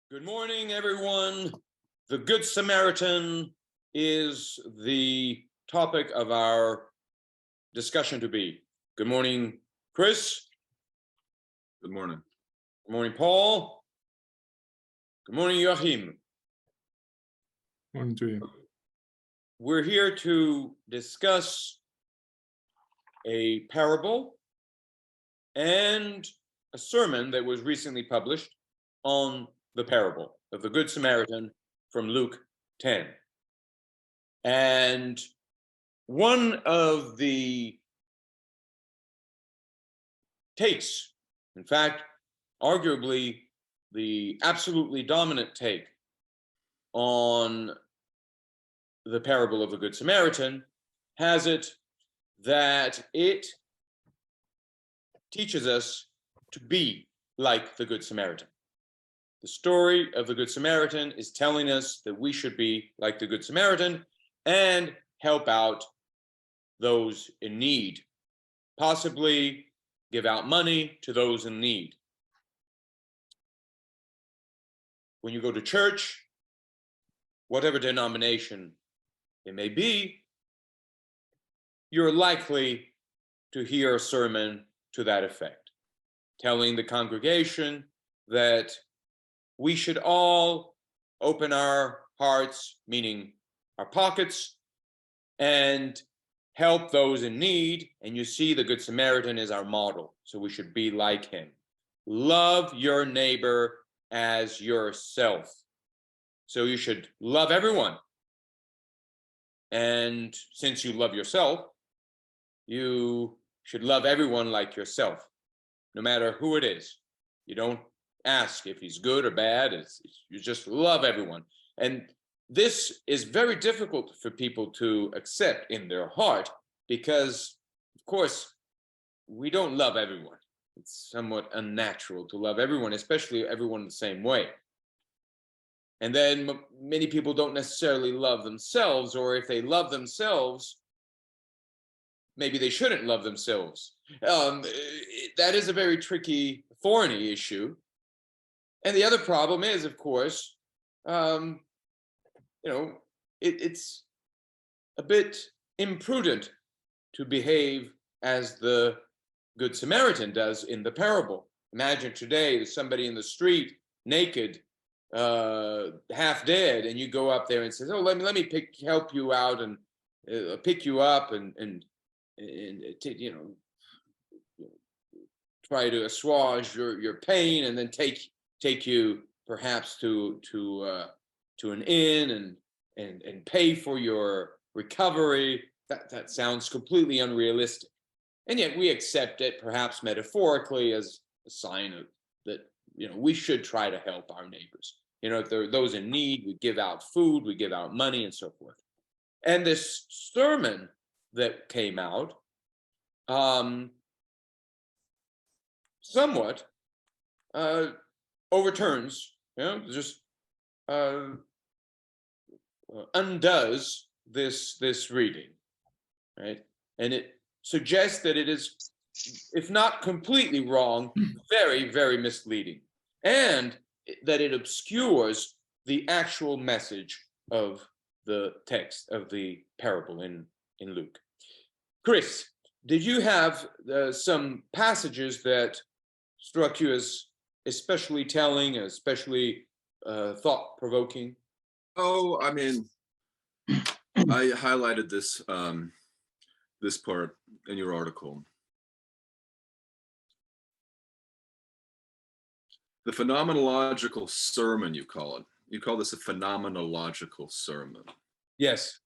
Good morning, everyone. The Good Samaritan is the topic of our discussion to be. Good morning, Chris. Good morning. Good morning, Paul. Good morning, Joachim. Morning to you. We're here to discuss a parable and a sermon that was recently published on the parable of the Good Samaritan from Luke 10. And one of the takes, in fact, arguably the absolutely dominant take on the parable of the Good Samaritan, has it that it teaches us to be like the Good Samaritan. The story of the Good Samaritan is telling us that we should be like the Good Samaritan and help out those in need, possibly give out money to those in need. When you go to church, whatever denomination it may be, you're likely to hear a sermon to that effect, telling the congregation that we should all open our hearts, meaning our pockets, and help those in need. And you see, the Good Samaritan is our model, so we should be like him. Love your neighbor as yourself. So you should love everyone. And since you love yourself, you should love everyone like yourself, no matter who it is. You don't ask if he's good or bad. You just love everyone. And this is very difficult for people to accept in their heart because, of course, we don't love everyone. It's somewhat unnatural to love everyone, especially everyone the same way. And then many people don't necessarily love themselves, or if they love themselves, maybe they shouldn't love themselves. That is a very tricky, thorny issue. And the other problem is, of course, it's a bit imprudent to behave as the Good Samaritan does in the parable. Imagine today there's somebody in the street, naked, half dead, and you go up there and says, "Oh, let me help you out and pick you up and try to assuage your pain, and then take you perhaps to an inn and pay for your recovery." That sounds completely unrealistic, and yet we accept it, perhaps metaphorically, as a sign of that we should try to help our neighbors. If there are those in need, we give out food, we give out money, and so forth. And this sermon that came out somewhat overturns, just undoes this reading, right? And it suggests that it is, if not completely wrong, very, very misleading, and that it obscures the actual message of the text of the parable in Luke. Chris, did you have some passages that struck you as especially telling, especially thought-provoking? Oh, I mean, I highlighted this this part in your article. The phenomenological sermon, you call it. You call this a phenomenological sermon. Yes.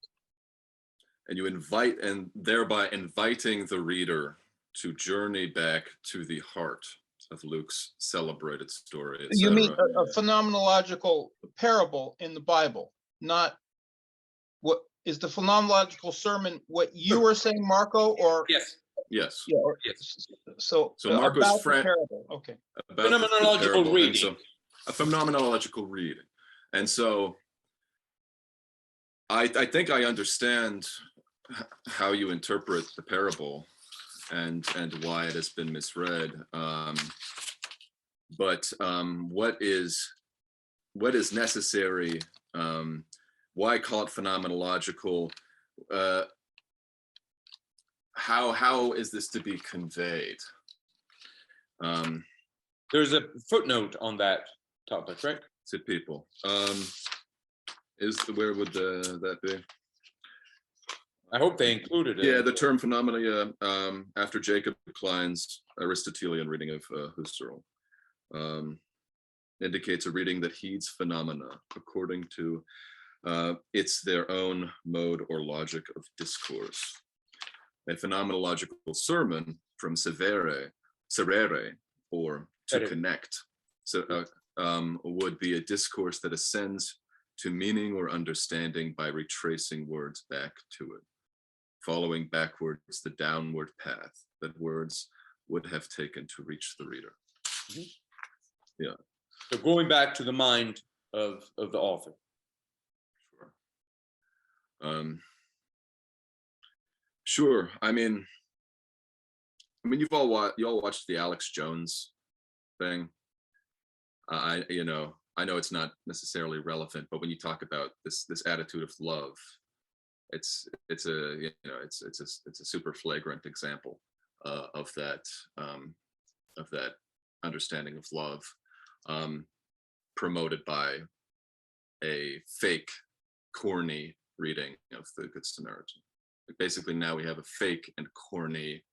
And you invite, and thereby inviting the reader to journey back to the heart of Luke's celebrated story. You mean a phenomenological parable in the Bible, not what is the phenomenological sermon? What you were saying, Marco, or Yes. Yes. Yeah. Or, Yes. So Marco's about friend. the parable. Okay. Phenomenological reading. So, a phenomenological reading, and so I think I understand how you interpret the parable and why it has been misread. But what is what is necessary, why call it phenomenological, how is this to be conveyed? There's a footnote on that topic, right? To people. Where would that be? I hope they included it. Yeah, the term phenomena, after Jacob Klein's Aristotelian reading of Husserl, indicates a reading that heeds phenomena according to it's their own mode or logic of discourse. A phenomenological sermon from serere, or to connect, would be a discourse that ascends to meaning or understanding by retracing words back to it, following backwards the downward path that words would have taken to reach the reader. Mhm. Yeah. So going back to the mind of the author. Sure. Sure. I mean, you all watched the Alex Jones thing. I know it's not necessarily relevant, but when you talk about this attitude of love, it's a super flagrant example of that understanding of love, promoted by a fake, corny reading of the Good Samaritan. Basically, now we have a fake and corny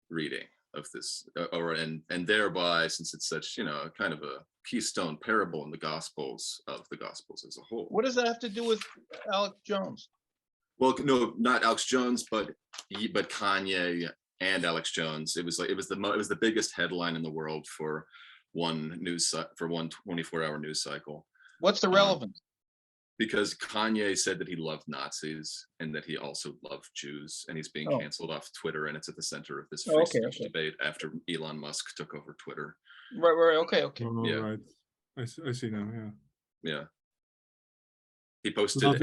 reading of this, and thereby, since it's such kind of a keystone parable in the Gospels as a whole. What does that have to do with Alex Jones? Well, no, not Alex Jones, but Kanye and Alex Jones. It was the biggest headline in the world for one 24-hour news cycle. What's the relevance? Because Kanye said that he loved Nazis and that he also loved Jews, and he's being canceled off Twitter, and it's at the center of this free speech debate after Elon Musk took over Twitter. Right. Okay. Oh, Yeah. right. I see now. Yeah. Yeah. He posted a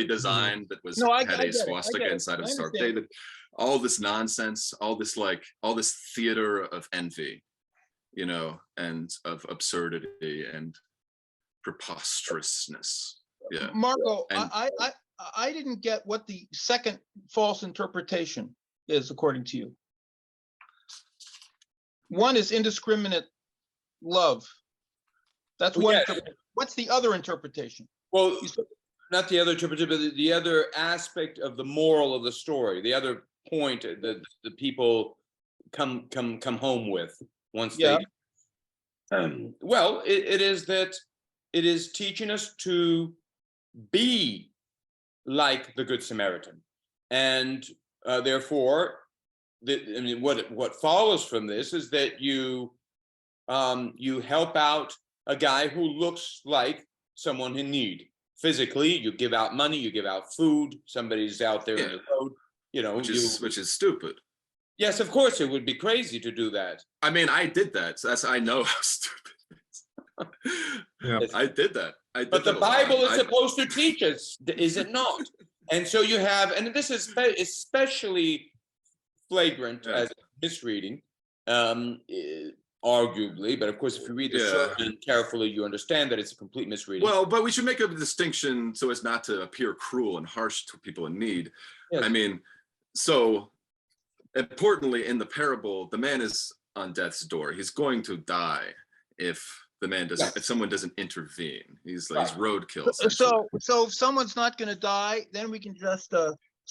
design that was had a swastika inside of Star David. All this nonsense, all this theater of envy, and of absurdity and preposterousness. Yeah. Marco, I didn't get what the second false interpretation is, according to you. One is indiscriminate love. That's one. Yeah. What's the other interpretation? Well, not the other interpretation, but the other aspect of the moral of the story, the other point that the people come home with once they. Well, it is that it is teaching us to be like the Good Samaritan, and therefore, what follows from this is that you help out a guy who looks like someone in need. Physically, you give out money, you give out food. Somebody's out there in the road, which is stupid. Yes, of course, it would be crazy to do that. I mean, I did that. So I know how stupid it is. Yeah, I did that. But the Bible is supposed to teach us, is it not? And so you have, and this is especially flagrant as misreading, arguably. But of course, if you read the sermon carefully, you understand that it's a complete misreading. Well, but we should make a distinction so as not to appear cruel and harsh to people in need. Yes. I mean, so importantly, in the parable, the man is on death's door. He's going to die if the man doesn't, if someone doesn't intervene. He's roadkill. So if someone's not going to die, then we can just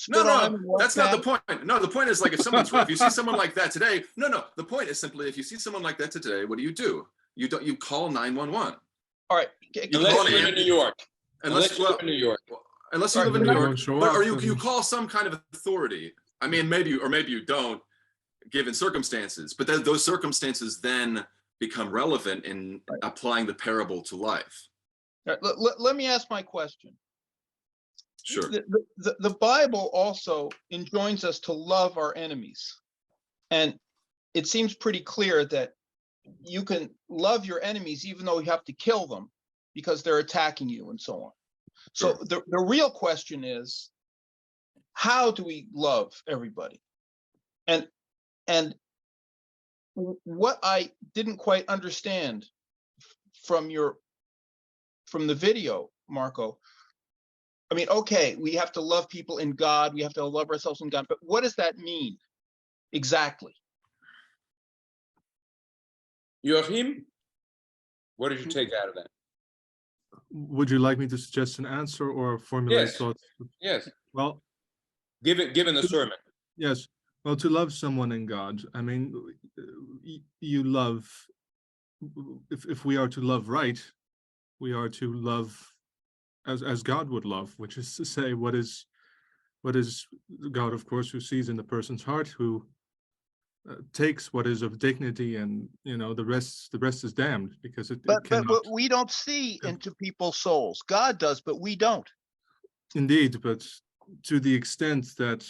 no, that's not the point. No, the point is, like, if you see someone like that today, the point is simply, if you see someone like that today, what do? You call 911. All right. Unless you live in New York. Unless you live in New York. Unless you live in New York, or you call some kind of authority. I mean, maybe you don't, given circumstances, but then those circumstances then become relevant in applying the parable to life. Let me ask my question. Sure. The Bible also enjoins us to love our enemies. And it seems pretty clear that you can love your enemies even though you have to kill them because they're attacking you and so on. So the real question is, how do we love everybody? And what I didn't quite understand from the video, Marco. I mean, okay, we have to love people in God. We have to love ourselves in God. But what does that mean exactly? Joachim, what did you take out of that? Would you like me to suggest an answer or formulate Yes. thoughts? Yes, Well, given the sermon. yes. Well, to love someone in God, I mean, you love, if we are to love right, we are to love as God would love, which is to say, what is God, of course, who sees in the person's heart, who takes what is of dignity, and the rest is damned, because it But cannot. we don't see into people's souls. God does, but we don't. Indeed, but to the extent that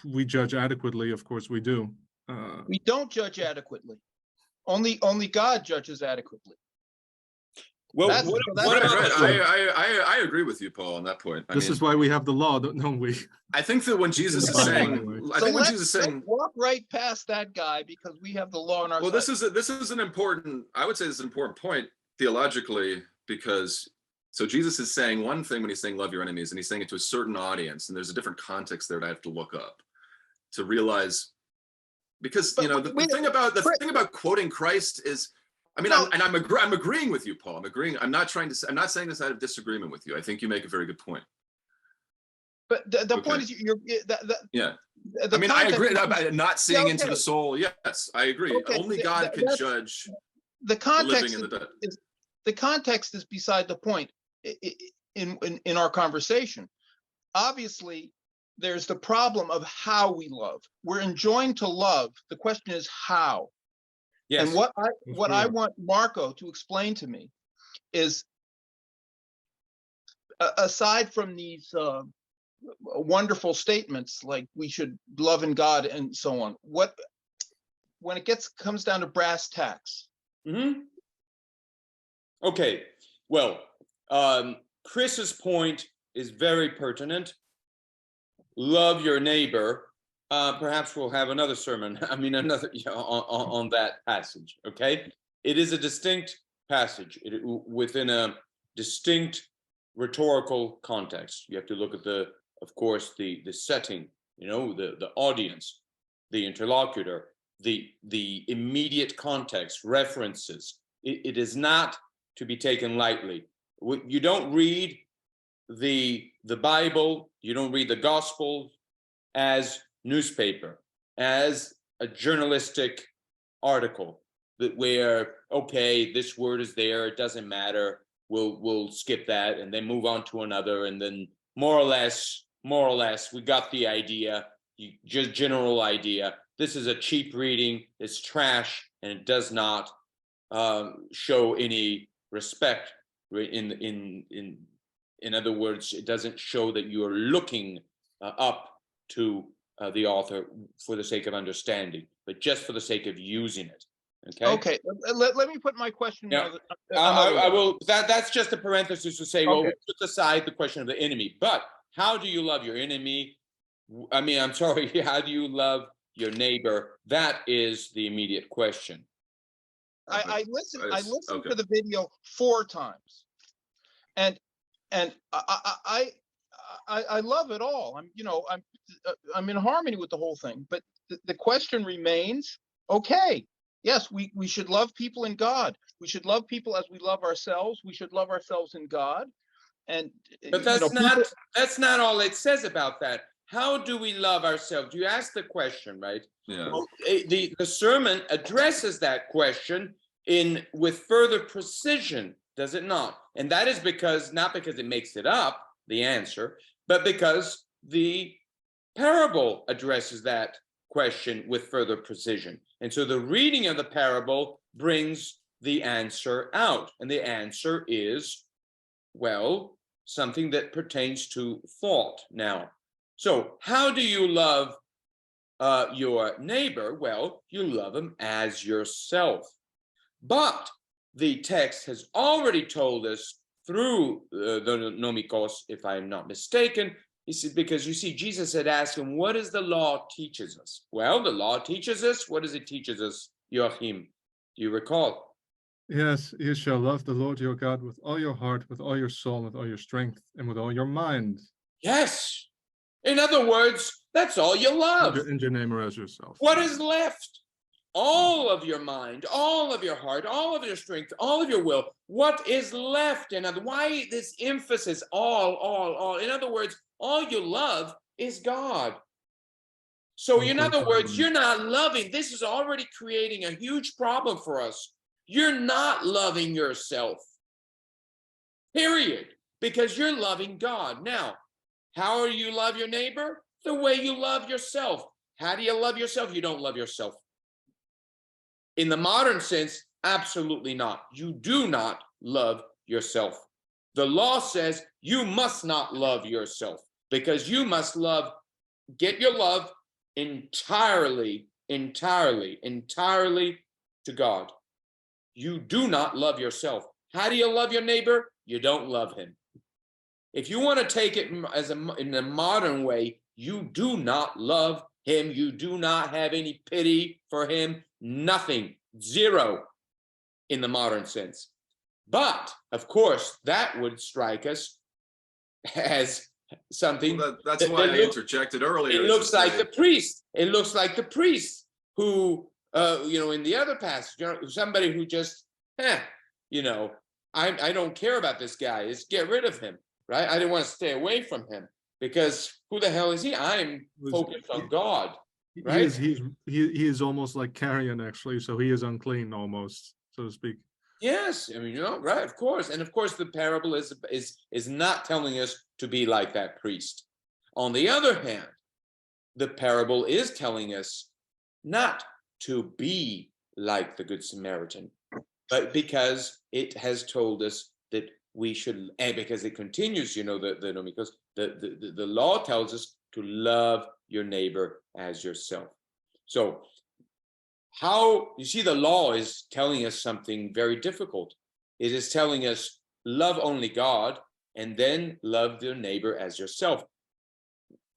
we judge adequately, of course we do. We don't judge adequately. Only God judges adequately. Well, That's- what that's- about Right, the- I agree with you, Paul, on that point. This is why we have the law, don't we? I think that when Jesus the is Bible, saying, anyway. I think when let's- Jesus is saying, let's walk right past that guy because we have the law on our well, side. this is an important, I would say this is an important point theologically, because so Jesus is saying one thing when he's saying love your enemies, and he's saying it to a certain audience, and there's a different context there that I have to look up to realize, because But the thing about quoting Christ is, I mean, No. I'm agreeing with you, Paul. I'm agreeing. I'm not saying this out of disagreement with you. I think you make a very good point. But the Okay. point is, Yeah. I mean, I agree. Not seeing into okay. the soul. Yes, I agree. Okay, Only God can that's- judge the the context living and the dead. is the context is beside the point in our conversation. Obviously, there's the problem of how we love. We're enjoined to love. The question is how. Yes. And what I Sure. want Marco to explain to me is, aside from these wonderful statements like we should love in God and so on, when it comes down to brass tacks. Okay, well, Chris's point is very pertinent. Love your neighbor. Perhaps we'll have another sermon. I mean, another on that passage. Okay, it is a distinct passage within a distinct rhetorical context. You have to look at of course, the setting. The audience, the interlocutor, the immediate context, references. It is not to be taken lightly. You don't read the Bible, you don't read the Gospel as newspaper, as a journalistic article where, okay, this word is there, it doesn't matter, we'll skip that and then move on to another, and then more or less we got the idea, just general idea. This is a cheap reading, it's trash, and it does not show any respect. In other words, it doesn't show that you are looking up to the author for the sake of understanding, but just for the sake of using it. Okay, let me put my question. Yeah. Another I way. will. That's just a parenthesis to say, well, Okay. we put aside the question of the enemy, but how do you love your enemy? I mean, I'm sorry. How do you love your neighbor? That is the immediate question. I listened Okay. to the video 4 times, and I love it all. I'm in harmony with the whole thing. But the question remains: okay, yes, we should love people in God. We should love people as we love ourselves. We should love ourselves in God. And But that's not all it says about that. How do we love ourselves? You asked the question, right? Yeah. Well, the sermon addresses that question with further precision, does it not? And that is not because it makes it up, the answer, but because the parable addresses that question with further precision. And so the reading of the parable brings the answer out. And the answer is, well, something that pertains to thought now. So how do you love your neighbor? Well, you love him as yourself. But the text has already told us through the nomikos, if I'm not mistaken, because you see, Jesus had asked him, what does the law teaches us? Well, the law teaches us, what does it teaches us, Joachim? Do you recall? Yes, you shall love the Lord your God with all your heart, with all your soul, with all your strength, and with all your mind. Yes. In other words, that's all you love. And your neighbor as yourself. What is left? All of your mind, all of your heart, all of your strength, all of your will. What is left? And why this emphasis, all? In other words, all you love is God. So in other words, you're not loving. This is already creating a huge problem for us. You're not loving yourself, period, because you're loving God. Now, how do you love your neighbor? The way you love yourself. How do you love yourself? You don't love yourself. In the modern sense, absolutely not. You do not love yourself. The law says you must not love yourself because you must get your love entirely to God. You do not love yourself. How do you love your neighbor? You don't love him. If you want to take it as in a modern way, you do not love him. You do not have any pity for him. Nothing. Zero in the modern sense. But of course, that would strike us as something. Well, that's why I interjected earlier. It looks like the priest. It looks like the priest who, in the other passage, somebody who just, I don't care about this guy. Just get rid of him, right? I didn't want to stay away from him because who the hell is he? I'm focused on God, right? He is almost like carrion, actually. So he is unclean, almost, so to speak. Yes, right, of course. And of course, the parable is not telling us to be like that priest. On the other hand, the parable is telling us not to be like the Good Samaritan, but because it has told us that we should, and because it continues, because the law tells us to love your neighbor as yourself. So how, you see, the law is telling us something very difficult. It is telling us love only God and then love your neighbor as yourself.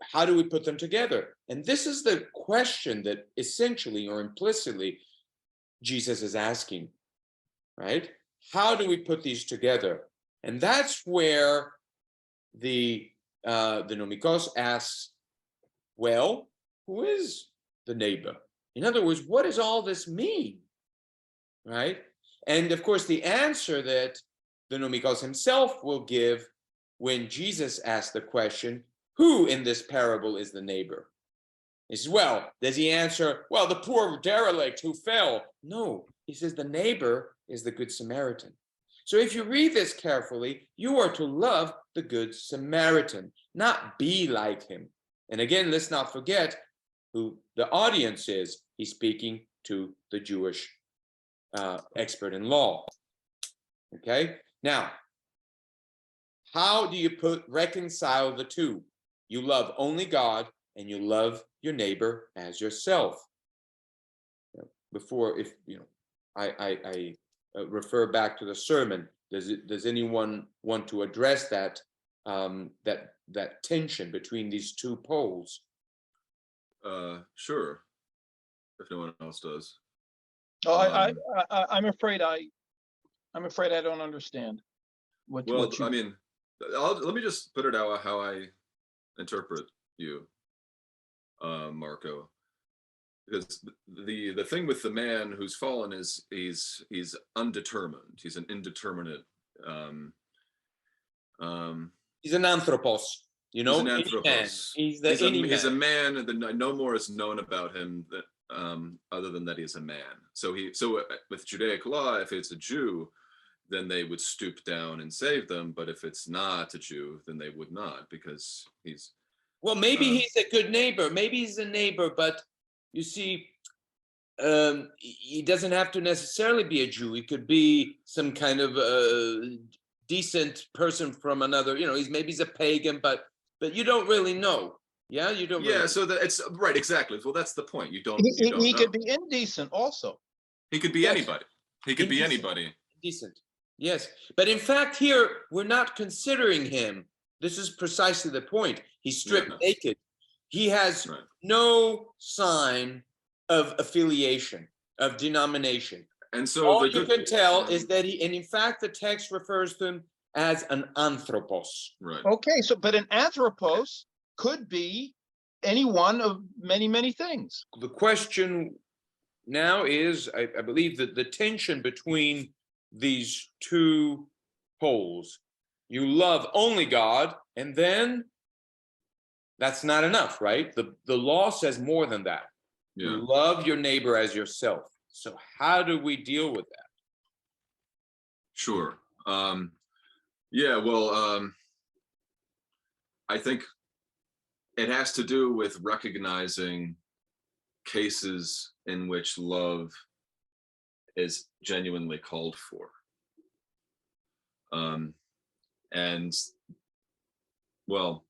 How do we put them together? And this is the question that essentially or implicitly Jesus is asking, right? How do we put these together? And that's where the nomikos asks, well, who is the neighbor? In other words, what does all this mean, right? And of course, the answer that the nomikos himself will give when Jesus asks the question, who in this parable is the neighbor? He says, well, does he answer, well, the poor derelict who fell? No, he says the neighbor is the Good Samaritan. So if you read this carefully, you are to love the Good Samaritan, not be like him. And again, let's not forget who the audience is. He's speaking to the Jewish expert in law. Okay, now, how do you reconcile the two? You love only God and you love your neighbor as yourself. Before, I refer back to the sermon. Does anyone want to address that that tension between these two poles? Sure. If no one else does. Oh, I'm afraid I don't understand. What you... I mean, let me just put it out how I interpret you, Marco. Because the thing with the man who's fallen is he's undetermined. He's an indeterminate. He's an anthropos. He's an anthropos. He's a man, and no more is known about him that other than that he's a man. So with Judaic law, if it's a Jew, then they would stoop down and save them. But if it's not a Jew, then they would not, because he's. Well, maybe he's a good neighbor. Maybe he's a neighbor, but you see, he doesn't have to necessarily be a Jew. He could be some kind of decent person from another. Maybe he's a pagan, but you don't really know. Yeah, you don't. Yeah, so that it's right, exactly. Well, that's the point. You don't. He could be indecent also. He could be anybody. He could be anybody. Decent. Yes, but in fact, here we're not considering him. This is precisely the point. He's stripped naked. He has no sign of affiliation, of denomination. And so All the you good, can tell is that and in fact, the text refers to him as an anthropos. right. Okay, so but an anthropos could be any one of many, many things. The question now is, I believe that the tension between these two poles, you love only God, and then that's not enough, right? The law says more than that. Yeah. You love your neighbor as yourself. So how do we deal with that? Sure. Yeah, well, I think it has to do with recognizing cases in which love is genuinely called for. And well,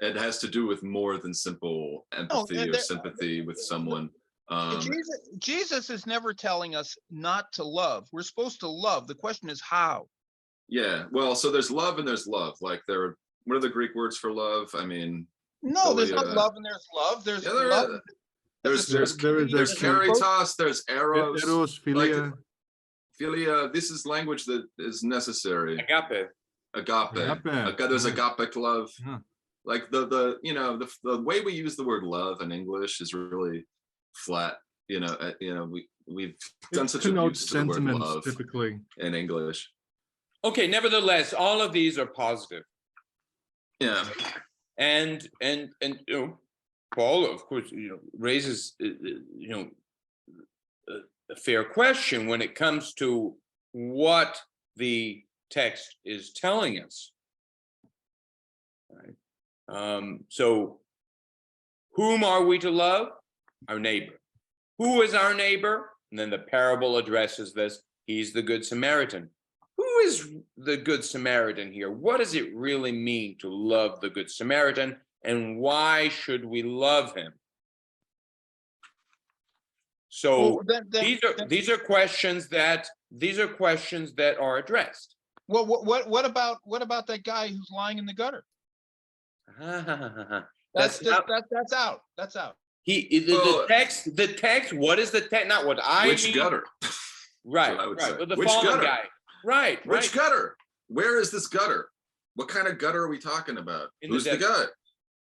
it has to do with more than simple empathy or sympathy with someone. Jesus is never telling us not to love. We're supposed to love. The question is how. Yeah, well, so there's love and there's love. Like what are the Greek words for love? I mean, No, there's not philia. love and there's love. There's Yeah, love. there's There is there's caritas, there's eros, Eros, philia. philia. This is language that is necessary. Agape. Agape. There's yeah. agapic love. Yeah. Like the the way we use the word love in English is really flat. We've done It such connotes abuse to the word sentiments love typically. in English. Okay, nevertheless, all of these are positive. Yeah. And Paul, of course, raises a fair question when it comes to what the text is telling us. Right? So, whom are we to love? Our neighbor. Who is our neighbor? And then the parable addresses this. He's the Good Samaritan. Who is the Good Samaritan here? What does it really mean to love the Good Samaritan? And why should we love him? So these are questions that are addressed. Well, what about that guy who's lying in the gutter? That's out. That's out. The text. What is the text? Not what I Which mean. gutter? Right. Say. But the Which fallen gutter? guy. Right. Which gutter? Where is this gutter? What kind of gutter are we talking about? Who's the guy?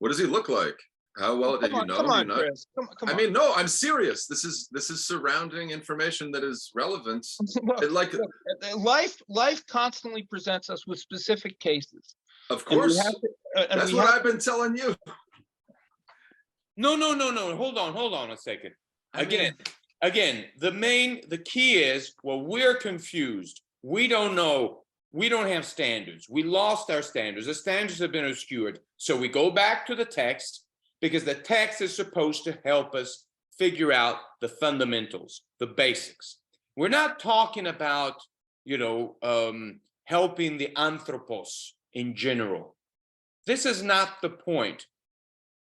What does he look like? How well do you know? Come on, Chris. Come on. I mean, no, I'm serious. This is surrounding information that is relevant. Life constantly presents us with specific cases. Of course. That's what I've been telling you. No. Hold on a second. Again, the key is, well, we're confused. We don't know. We don't have standards. We lost our standards. The standards have been obscured. So we go back to the text, because the text is supposed to help us figure out the fundamentals, the basics. We're not talking about, helping the anthropos in general. This is not the point.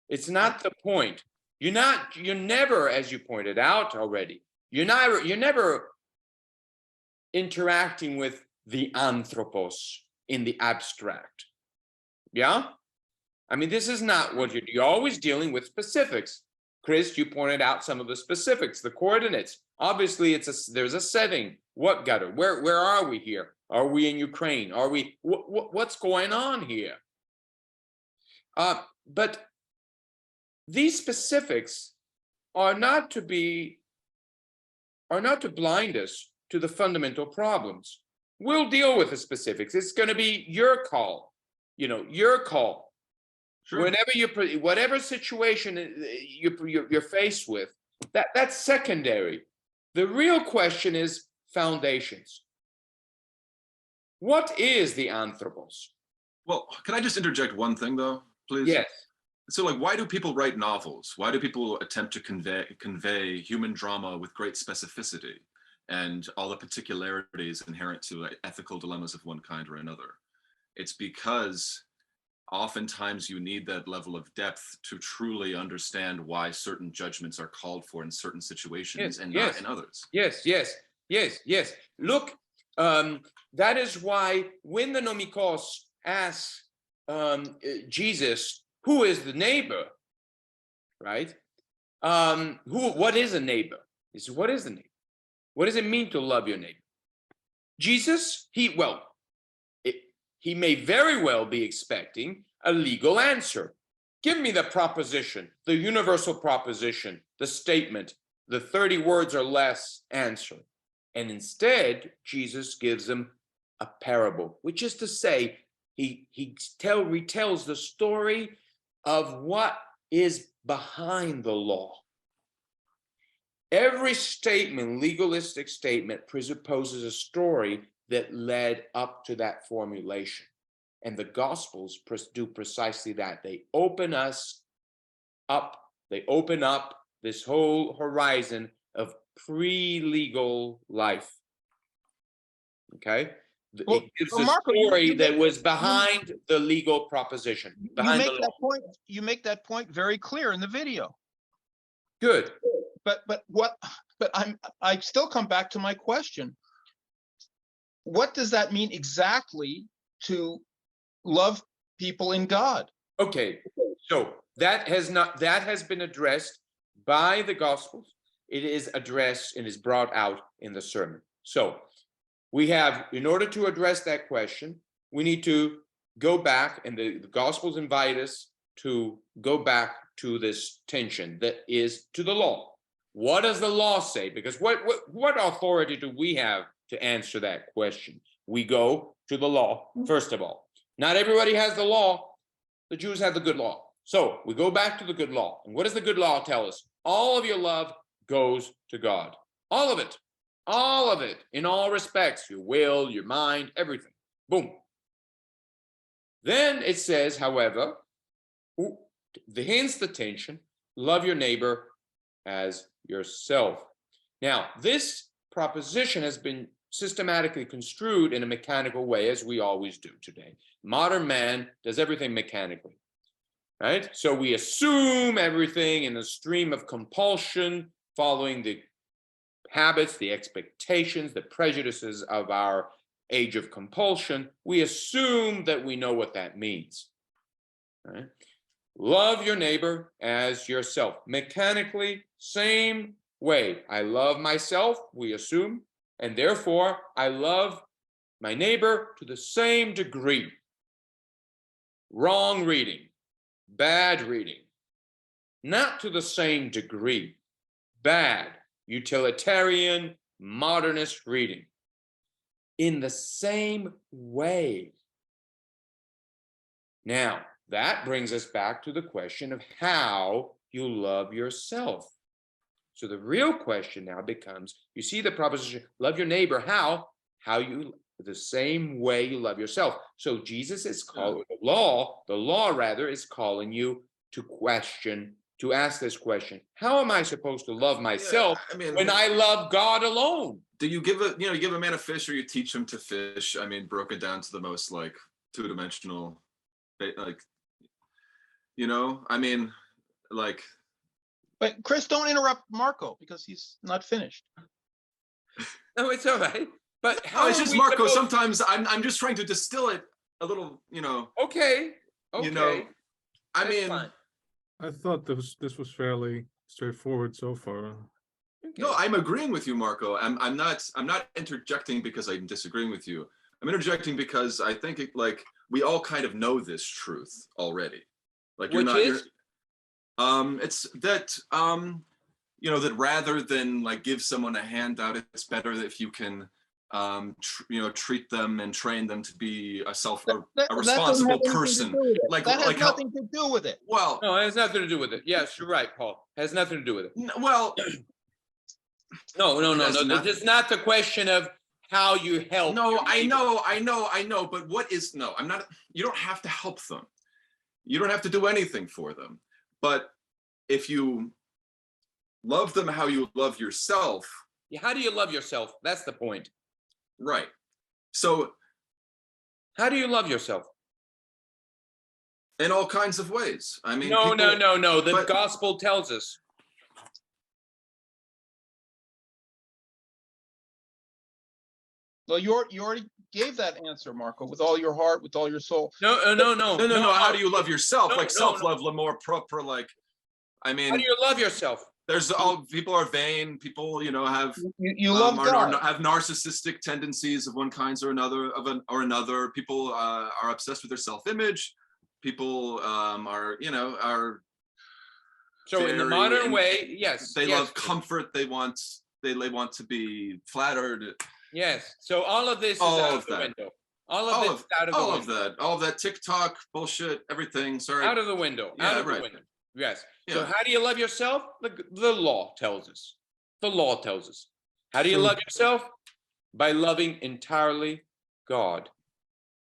It's not the point. You're never, as you pointed out already, you're never interacting with the anthropos in the abstract. Yeah? I mean, this is not what you're always dealing with specifics. Chris, you pointed out some of the specifics, the coordinates. Obviously, there's a setting. What gutter? Where are we here? Are we in Ukraine? Are we? What's going on here? But these specifics are not to blind us to the fundamental problems. We'll deal with the specifics. It's going to be your call. Your call. Sure. Whatever situation you're faced with, that's secondary. The real question is foundations. What is the anthropos? Well, can I just interject one thing though, please? Yes. So, why do people write novels? Why do people attempt to convey human drama with great specificity and all the particularities inherent to ethical dilemmas of one kind or another? It's because oftentimes you need that level of depth to truly understand why certain judgments are called for in certain situations and not in others. Yes. Look, that is why when the nomikos asks Jesus, who is the neighbor, right? What is a neighbor? He says, what is the neighbor? What does it mean to love your neighbor? Jesus, he may very well be expecting a legal answer. Give me the proposition, the universal proposition, the statement, the 30 words or less answer. And instead, Jesus gives them a parable, which is to say, he retells the story of what is behind the law. Every statement, legalistic statement, presupposes a story that led up to that formulation. And the Gospels do precisely that. They open us up. They open up this whole horizon of pre-legal life. Okay? Well, it gives well, a Marco, story that was behind the legal proposition, you behind make the that law. point. You make that point very clear in the video. Good. But I still come back to my question. What does that mean exactly to love people in God? Okay, so that has been addressed by the Gospels. It is addressed and is brought out in the sermon. So we have, in order to address that question, we need to go back, and the Gospels invite us to go back to this tension that is to the law. What does the law say? Because what authority do we have to answer that question? We go to the law, first of all. Not everybody has the law. The Jews have the good law. So we go back to the good law. And what does the good law tell us? All of your love goes to God. All of it. All of it, in all respects, your will, your mind, everything. Boom. Then it says, however, hence the tension, love your neighbor as yourself. Now, this proposition has been systematically construed in a mechanical way, as we always do today. Modern man does everything mechanically, right? So we assume everything in a stream of compulsion, following the habits, the expectations, the prejudices of our age of compulsion. We assume that we know what that means, right? Love your neighbor as yourself. Mechanically, same way. I love myself, we assume, and therefore I love my neighbor to the same degree. Wrong reading, bad reading. Not to the same degree. Bad, utilitarian, modernist reading. In the same way. Now, that brings us back to the question of how you love yourself. So the real question now becomes, you see the proposition, love your neighbor, how? How you, the same way you love yourself. So Jesus is calling, the law rather is calling you to question, to ask this question, how am I supposed to love myself when I love God alone? Do you give you give a man a fish, or you teach him to fish? I mean, broken down to the most like two-dimensional, like, I mean, like. But Chris, don't interrupt Marco because he's not finished. No, it's all right. But how no, it's just Marco. Sometimes I'm just trying to distill it a little, Okay. I mean, fine. I thought this was fairly straightforward so far. Okay. No, I'm agreeing with you, Marco. I'm not interjecting because I'm disagreeing with you. I'm interjecting because I think we all kind of know this truth already. Like it's that that rather than like give someone a handout, it's better if you can treat them and train them to be a responsible person. That has nothing to do with it. Well, no, it has nothing to do with it. Yes, you're right, Paul. It has nothing to do with it. Well, no. This is not the question of how you help. No, I know. But what is I'm not. You don't have to help them. You don't have to do anything for them. But if you love them how you love yourself. Yeah, how do you love yourself? That's the point. Right. So how do you love yourself? In all kinds of ways. I mean, no. The gospel tells us. Well, you already gave that answer, Marco, with all your heart, with all your soul. No. How do you love yourself? Self-love, more proper. Like, I mean, how do you love yourself? There's all people are vain. People, have You love God. have narcissistic tendencies of one kind or another. People are obsessed with their self-image. People are. So in the very modern way, yes. They yes, love comfort. They want to be flattered. Yes. So all of this is All out of of the that. window. All of this is out of the window. All of that TikTok bullshit, everything. Sorry. Out of the window. Yeah, Out of right. the window. Yes. So Yeah. how do you love yourself? The law tells us. The law tells us. How do you So- love yourself? By loving entirely God.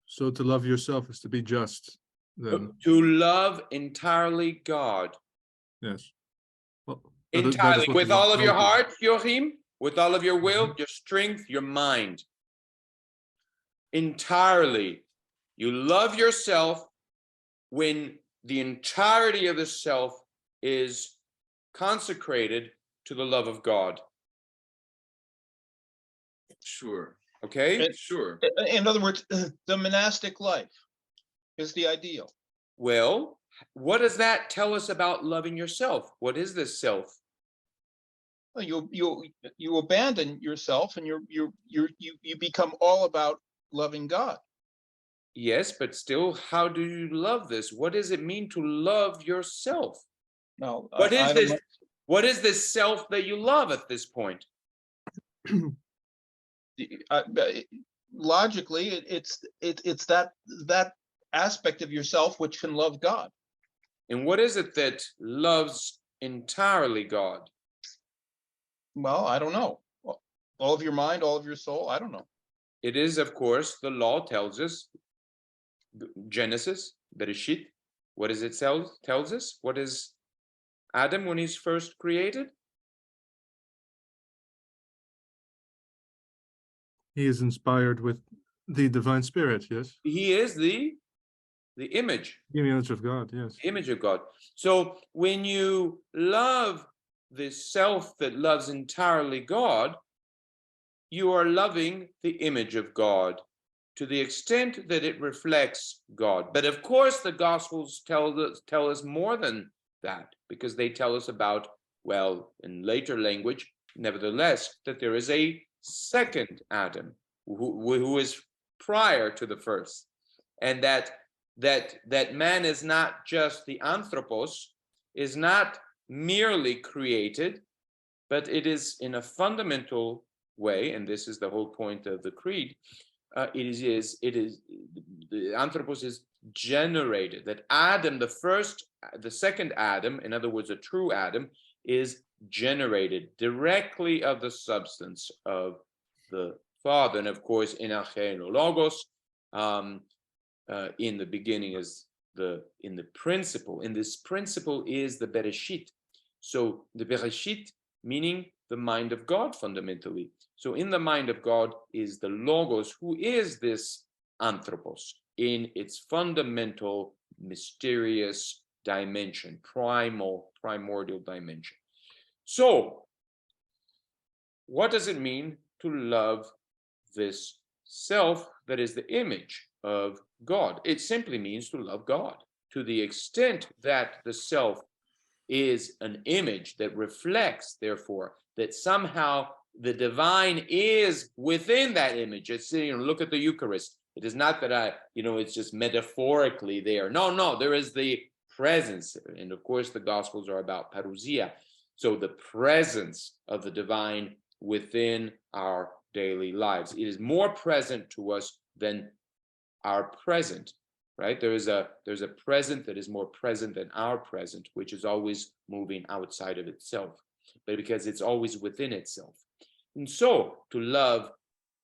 So to love yourself is to be just, then. To love entirely God. Yes. Well, that is Entirely. what With the law all of your tells you. heart, Joachim. With all of your will, your strength, your mind. Entirely. You love yourself when the entirety of the self is consecrated to the love of God. Sure. Okay? Sure. In other words, the monastic life is the ideal. Well, what does that tell us about loving yourself? What is this self? You abandon yourself and you become all about loving God. Yes, but still, how do you love this? What does it mean to love yourself? Now, What is I don't this? know. What is this self that you love at this point? Logically, it's that aspect of yourself which can love God. And what is it that loves entirely God? Well, I don't know. All of your mind, all of your soul. I don't know. It is, of course, the law tells us, Genesis, Bereshit. What does it tells us? What is Adam when he's first created? He is inspired with the divine spirit, yes? He is the image. The image of God, yes. Image of God. So when you love the self that loves entirely God, you are loving the image of God to the extent that it reflects God. But of course, the Gospels tell us more than that, because they tell us about, well, in later language, nevertheless, that there is a second Adam who is prior to the first, and that man is not just the anthropos, is not merely created, but it is in a fundamental way, and this is the whole point of the creed. It is the anthropos is generated. That Adam, the second Adam, in other words, a true Adam, is generated directly of the substance of the Father, and of course, in archein logos. In the beginning is in the principle. In this principle is the Bereshit. So the Bereshit, meaning the mind of God, fundamentally. So in the mind of God is the Logos, who is this anthropos in its fundamental, mysterious dimension, primordial dimension. So what does it mean to love this self that is the image of God? It simply means to love God to the extent that the self is an image that reflects, therefore, that somehow the divine is within that image. It's, look at the Eucharist. It is not that it's just metaphorically there. No, there is the presence. And of course, the Gospels are about parousia. So the presence of the divine within our daily lives. It is more present to us than our present, right? There's a present that is more present than our present, which is always moving outside of itself, but because it's always within itself. And so to love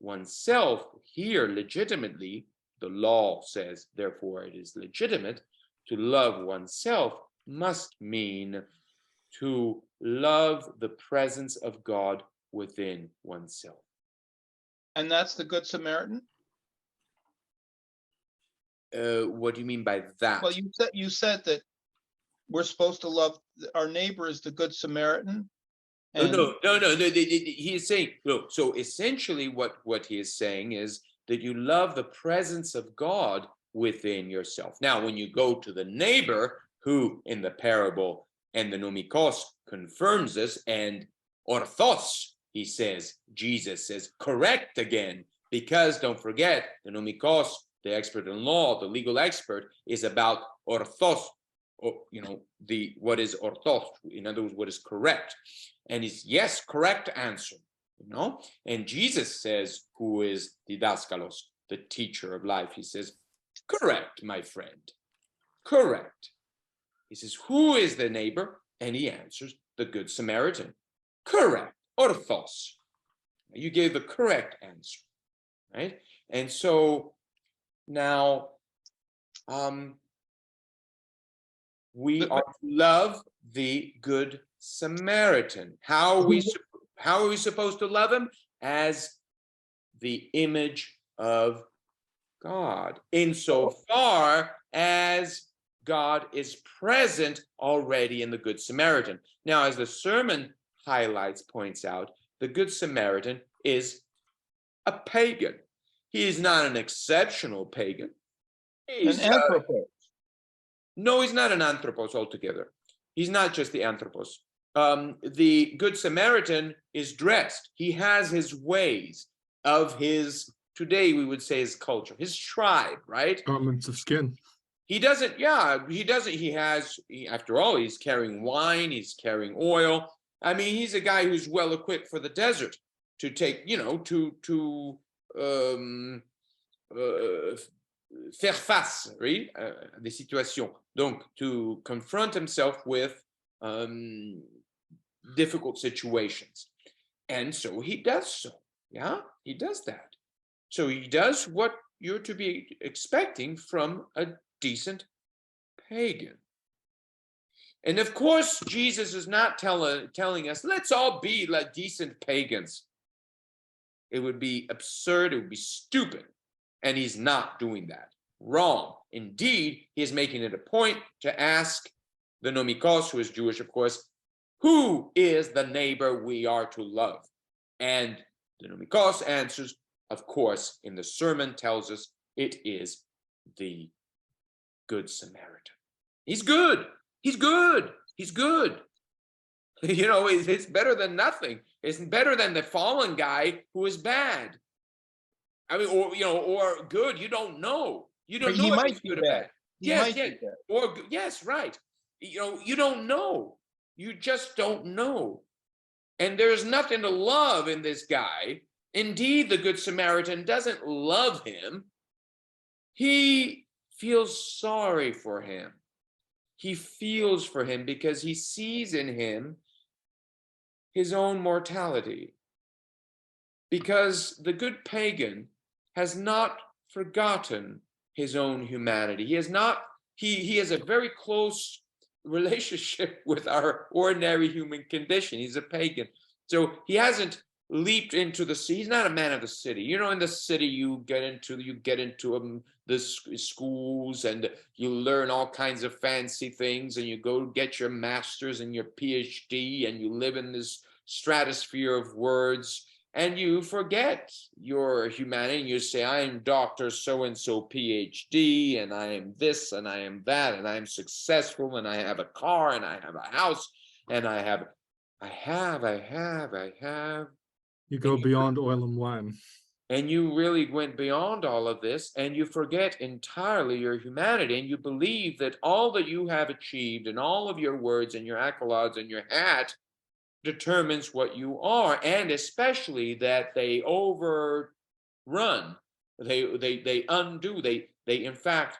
oneself here legitimately, the law says, therefore it is legitimate, to love oneself must mean to love the presence of God within oneself. And that's the Good Samaritan? What do you mean by that? Well, you said that we're supposed to love our neighbor as the Good Samaritan. And No. He is saying, no. So essentially what he is saying is that you love the presence of God within yourself. Now, when you go to the neighbor, who in the parable and the nomikos confirms this, and orthos, he says, Jesus says, correct again, because don't forget, the nomikos, the expert in law, the legal expert, is about orthos, or, what is orthos, in other words, what is correct. And he's, yes, correct answer, and Jesus says, who is didaskalos, the teacher of life, he says, correct, my friend, correct. He says, who is the neighbor? And he answers, the Good Samaritan. Correct, orthos. You gave the correct answer, right? And so now we are to love the Good Samaritan. How are we supposed to love him? As the image of God, insofar as God is present already in the Good Samaritan. Now, as the sermon highlights, points out, the Good Samaritan is a pagan. He is not an exceptional pagan. He's an anthropos. No, he's not an anthropos altogether. He's not just the anthropos. The Good Samaritan is dressed. He has his ways of his, today we would say his culture, his tribe, right? Garments of skin. He doesn't, after all, he's carrying wine, he's carrying oil. I mean, he's a guy who's well equipped for the desert to take, faire face, right? Des situations. Donc, to confront himself with difficult situations. And so he does so, he does that. So he does what you're to be expecting from a decent pagan. And of course, Jesus is not telling us, let's all be like decent pagans. It would be absurd, it would be stupid. And he's not doing that. Wrong. Indeed, he is making it a point to ask the nomikos, who is Jewish, of course, who is the neighbor we are to love? And the nomikos answers, of course, in the sermon tells us it is the Good Samaritan. He's good. He's good. He's good. It's better than nothing. It's better than the fallen guy who is bad. I mean, or good. You don't know. You don't know if he's good or bad. Yes. Or yes, right. You don't know. You just don't know. And there's nothing to love in this guy. Indeed, the Good Samaritan doesn't love him. He feels sorry for him. He feels for him because he sees in him his own mortality. Because the good pagan has not forgotten his own humanity. He has a very close relationship with our ordinary human condition. He's a pagan. So he hasn't leaped into the sea. He's not a man of the city. In the city you get into the schools and you learn all kinds of fancy things and you go get your master's and your PhD and you live in this stratosphere of words and you forget your humanity and you say, I am Dr. So-and-so PhD and I am this and I am that and I am successful and I have a car and I have a house and I have. You go beyond oil and wine. And you really went beyond all of this and you forget entirely your humanity and you believe that all that you have achieved and all of your words and your accolades and your hat determines what you are, and especially that they overrun, they undo, they in fact,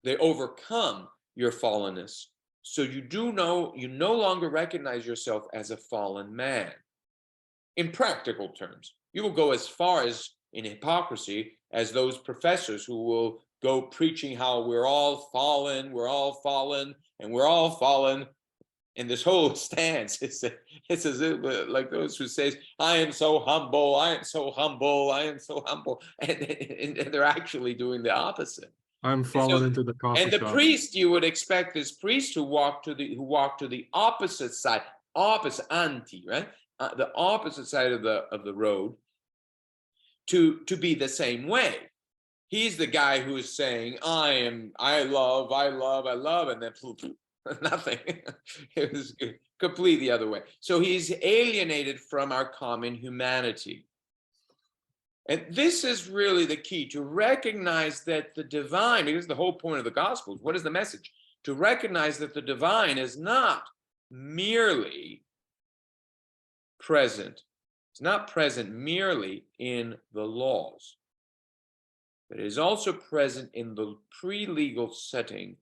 they overcome your fallenness. So you no longer recognize yourself as a fallen man. In practical terms, you will go as far as in hypocrisy as those professors who will go preaching how we're all fallen, and we're all fallen. And this whole stance, it's as if like those who say, I am so humble, I am so humble, I am so humble. And they're actually doing the opposite. I'm fallen into the coffee and the shop. priest, you would expect this priest who walked to the opposite side, right? The opposite side of the road to be the same way. He's the guy who is saying, I love, and then nothing. It was Completely the other way. So he's alienated from our common humanity. And this is really the key, to recognize that the divine, because the whole point of the Gospels, what is the message? To recognize that the divine is not merely present. It's not present merely in the laws, but it is also present in the pre-legal setting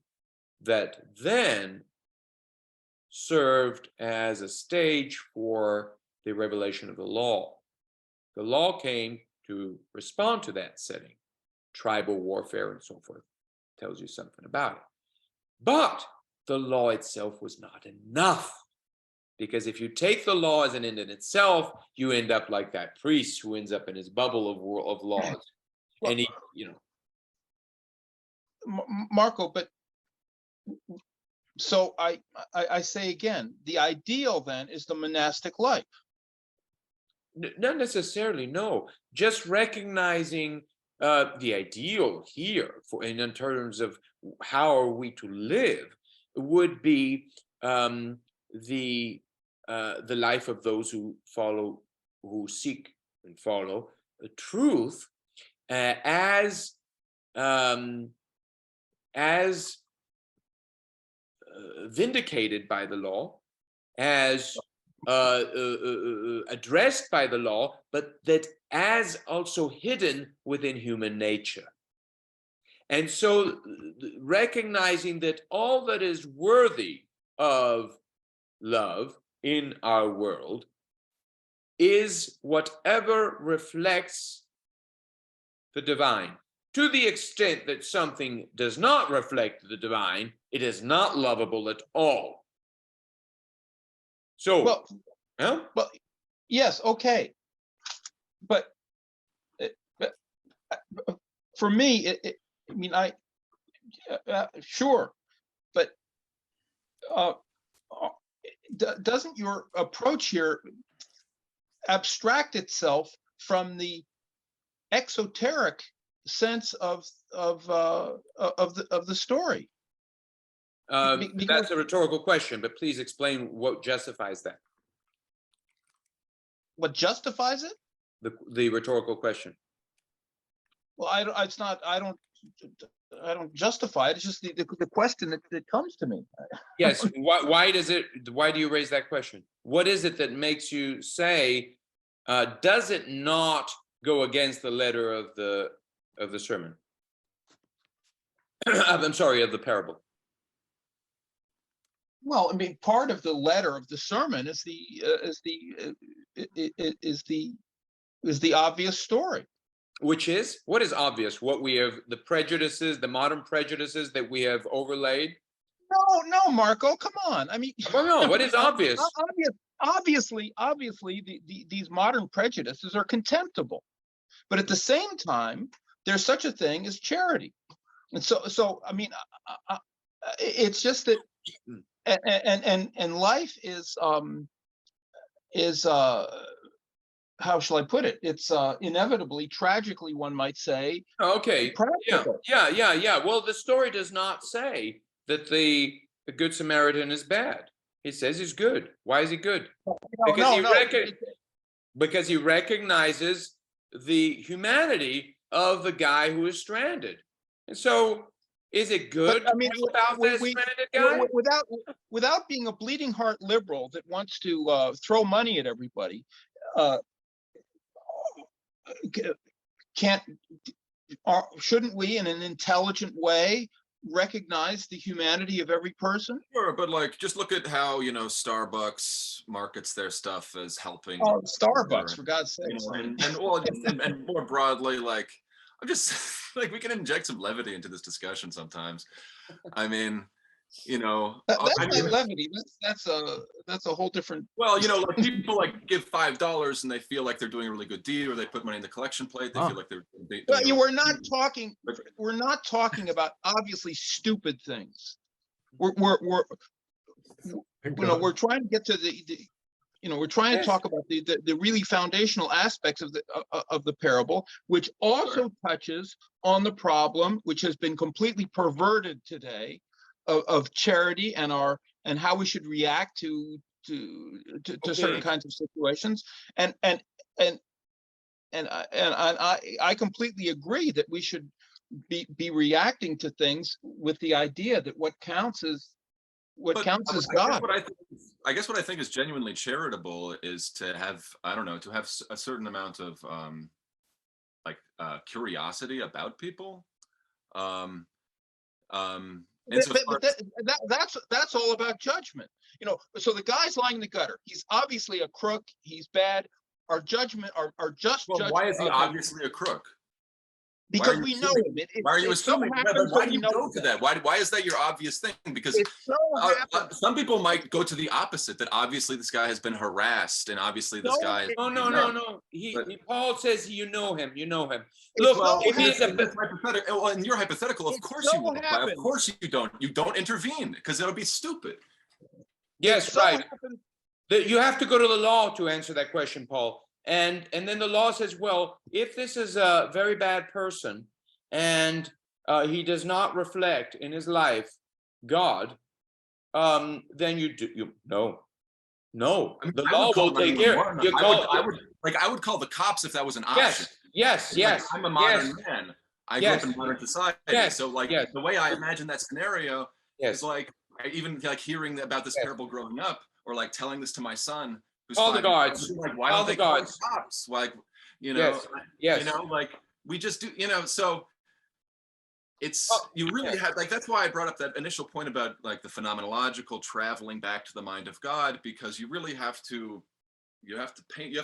that then served as a stage for the revelation of the law. The law came to respond to that setting. Tribal warfare and so forth tells you something about it. But the law itself was not enough, because if you take the law as an end in itself, you end up like that priest who ends up in his bubble of laws. Well, And he, you know, Marco, but so I say again, the ideal then is the monastic life. not necessarily, no. Just recognizing the ideal here, for in terms of how are we to live, would be the life of those who follow, who seek and follow the truth as vindicated by the law, as addressed by the law, but that as also hidden within human nature. And so recognizing that all that is worthy of love in our world is whatever reflects the divine. To the extent that something does not reflect the divine, it is not lovable at all. So, Well, yes, okay, but for me, I mean, sure, but doesn't your approach here abstract itself from the exoteric sense of the story? That's a rhetorical question, but please explain what justifies that. What justifies it? The rhetorical question. Well, I don't justify it. It's just the question that comes to me. Yes. Why do you raise that question? What is it that makes you say, does it not go against the letter of the sermon? I'm sorry, of the parable. Well, I mean, part of the letter of the sermon is the obvious story. Which is, what is obvious? What we have, the prejudices, the modern prejudices that we have overlaid? No, Marco, come on. I mean, Well, no, what is obvious? Obviously, these modern prejudices are contemptible, but at the same time, there's such a thing as charity, and so I mean, it's just that, and life is how shall I put it? It's inevitably, tragically, one might say. Okay. Practical. Yeah. Well, the story does not say that the Good Samaritan is bad. He says he's good. Why is he good? Because he recognizes the humanity of the guy who is stranded. And so, is it good I mean, about that stranded guy? Without being a bleeding heart liberal that wants to throw money at everybody, shouldn't we, in an intelligent way, recognize the humanity of every person? Sure, but like, just look at how, Starbucks markets their stuff as helping. Oh, Starbucks, for God's sake. And more broadly, like, I'm just like, we can inject some levity into this discussion sometimes. I mean, That's not levity. That's a whole different. Well, like, people like give $5 and they feel like they're doing a really good deed, or they put money in the collection plate. They feel like they're. Well, we're not talking. We're not talking about obviously stupid things. We're trying to get to we're trying to talk about the really foundational aspects of the parable, which also touches on the problem which has been completely perverted today of charity and how we should react to certain Okay. kinds of situations. And I completely agree that we should be reacting to things with the idea that what counts is But God. I guess what I think is genuinely charitable is to have, I don't know, to have a certain amount of curiosity about people. Um, But that's all about judgment. So the guy's lying in the gutter. He's obviously a crook. He's bad. Our judgment, our just well, why judgment is he of him, obviously a crook? because we know him. Why are you It so assuming? But happens why that do we you know go to that? Why is that your obvious thing? Because it so happens. some people might go to the opposite, that obviously this guy has been harassed and obviously this No, guy is No. But- Paul says you know him. You know him. It Look, so if he is in this hypothetical, well, in your hypothetical, of It course so you won't. Of happens. course you don't. You don't intervene because it'll be stupid. yes, it so right. happens- You have to go to the law to answer that question, Paul. And then the law says, well, if this is a very bad person and he does not reflect in his life God, then no. I mean, The I would law call will take care. 911. I would call the cops if that was an option. Yes. Like, I'm a modern Yes. man. I Yes. grew up in modern society. Yes. So like Yes. the way I imagine that scenario Yes. is like even like hearing about this Yes. parable growing up, or like telling this to my son who's Call the 5 years old, guards. like, why Call don't the they call the guards. cops? Like, Yes. like we just do, so it's Oh, you really yes. have, like, that's why I brought up that initial point about like the phenomenological traveling back to the mind of God, because you really have to paint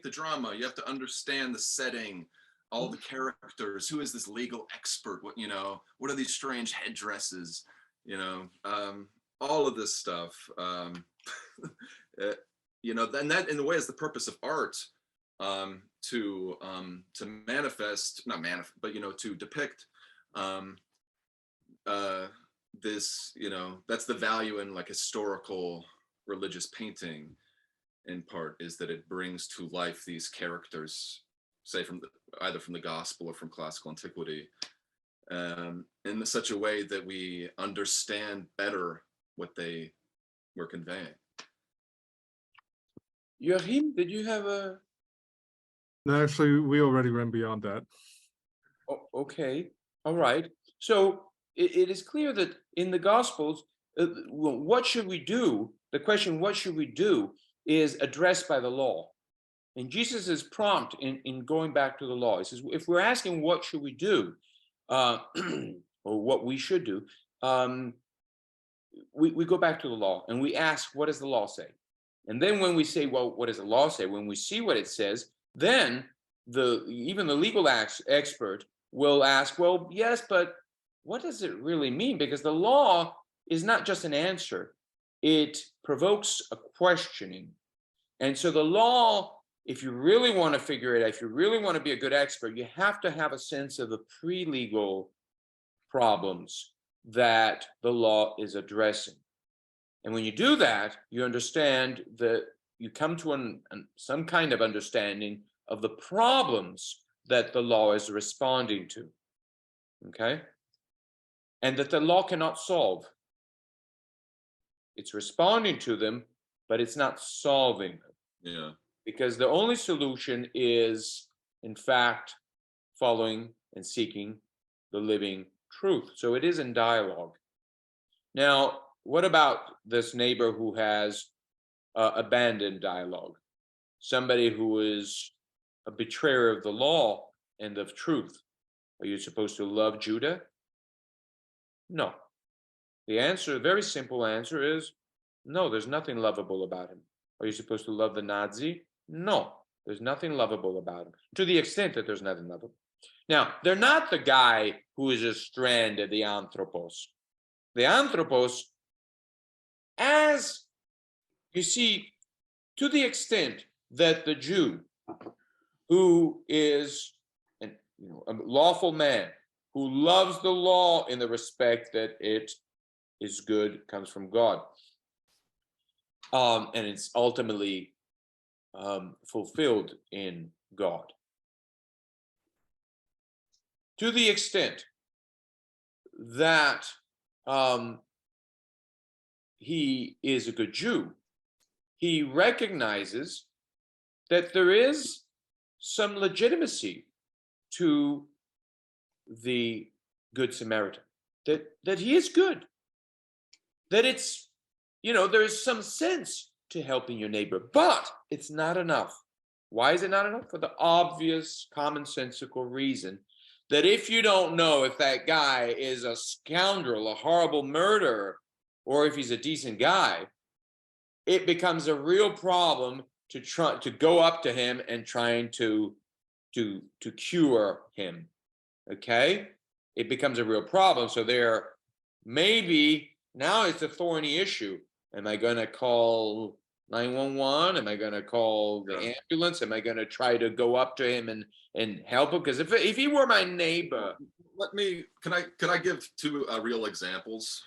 the drama, you have to understand the setting, all the characters, who is this legal expert, what are these strange headdresses, all of this stuff. Then that in a way is the purpose of art, to manifest, not manifest, but to depict this, that's the value in like historical religious painting, in part, is that it brings to life these characters, say either from the gospel or from classical antiquity, in such a way that we understand better what they were conveying. Joachim, did you have a? No, actually, we already ran beyond that. Oh, okay, all right. So it is clear that in the Gospels, what should we do? The question, what should we do, is addressed by the law. And Jesus is prompt in going back to the law. He says, if we're asking what should we do, or what we should do, we go back to the law and we ask, what does the law say? And then when we say, well, what does the law say? When we see what it says, then even the legal expert will ask, well, yes, but what does it really mean? Because the law is not just an answer. It provokes a questioning. And so the law, if you really want to figure it out, if you really want to be a good expert, you have to have a sense of the pre-legal problems that the law is addressing. And when you do that, you understand that you come to some kind of understanding of the problems that the law is responding to. Okay? And that the law cannot solve. It's responding to them, but it's not solving them. Yeah. Because the only solution is, in fact, following and seeking the living truth. So it is in dialogue. Now, what about this neighbor who has abandoned dialogue? Somebody who is a betrayer of the law and of truth. Are you supposed to love Judah? No. The answer, very simple answer, is no, there's nothing lovable about him. Are you supposed to love the Nazi? No, there's nothing lovable about him, to the extent that there's nothing lovable. Now, they're not the guy who is a strand of the anthropos. The anthropos, as you see, to the extent that the Jew, who is a lawful man, who loves the law in the respect that it is good, comes from God, and it's ultimately fulfilled in God. To the extent that he is a good Jew, he recognizes that there is some legitimacy to the Good Samaritan, that he is good, that it's, there's some sense to helping your neighbor, but it's not enough. Why is it not enough? For the obvious commonsensical reason that if you don't know if that guy is a scoundrel, a horrible murderer, or if he's a decent guy, it becomes a real problem to try to go up to him and trying to cure him. Okay, it becomes a real problem. So there, maybe now it's a thorny issue. Am I going to call 911? Am I going to call the ambulance? Am I going to try to go up to him and help him? Because if he were my neighbor, can I give two real examples?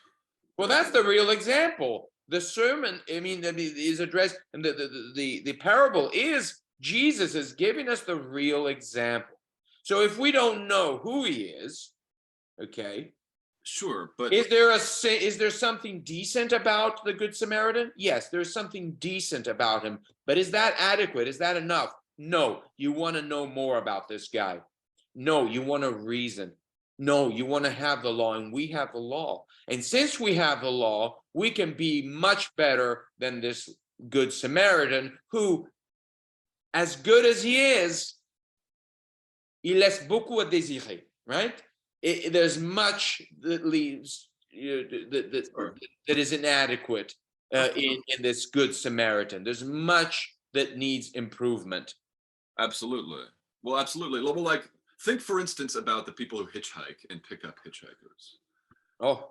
well, that's the real example. The sermon, is addressed, and the parable is Jesus is giving us the real example. So if we don't know who he is, okay, sure, but is there something decent about the Good Samaritan? Yes, there's something decent about him, but is that adequate? Is that enough? No, you want to know more about this guy. No, you want to reason. No, you want to have the law, and we have the law. And since we have the law, we can be much better than this Good Samaritan, who, as good as he is, il laisse beaucoup à désirer, right? There's much that leaves that is inadequate in this Good Samaritan. There's much that needs improvement. Absolutely. Well, absolutely. Well, like, think, for instance, about the people who hitchhike and pick up hitchhikers. Oh,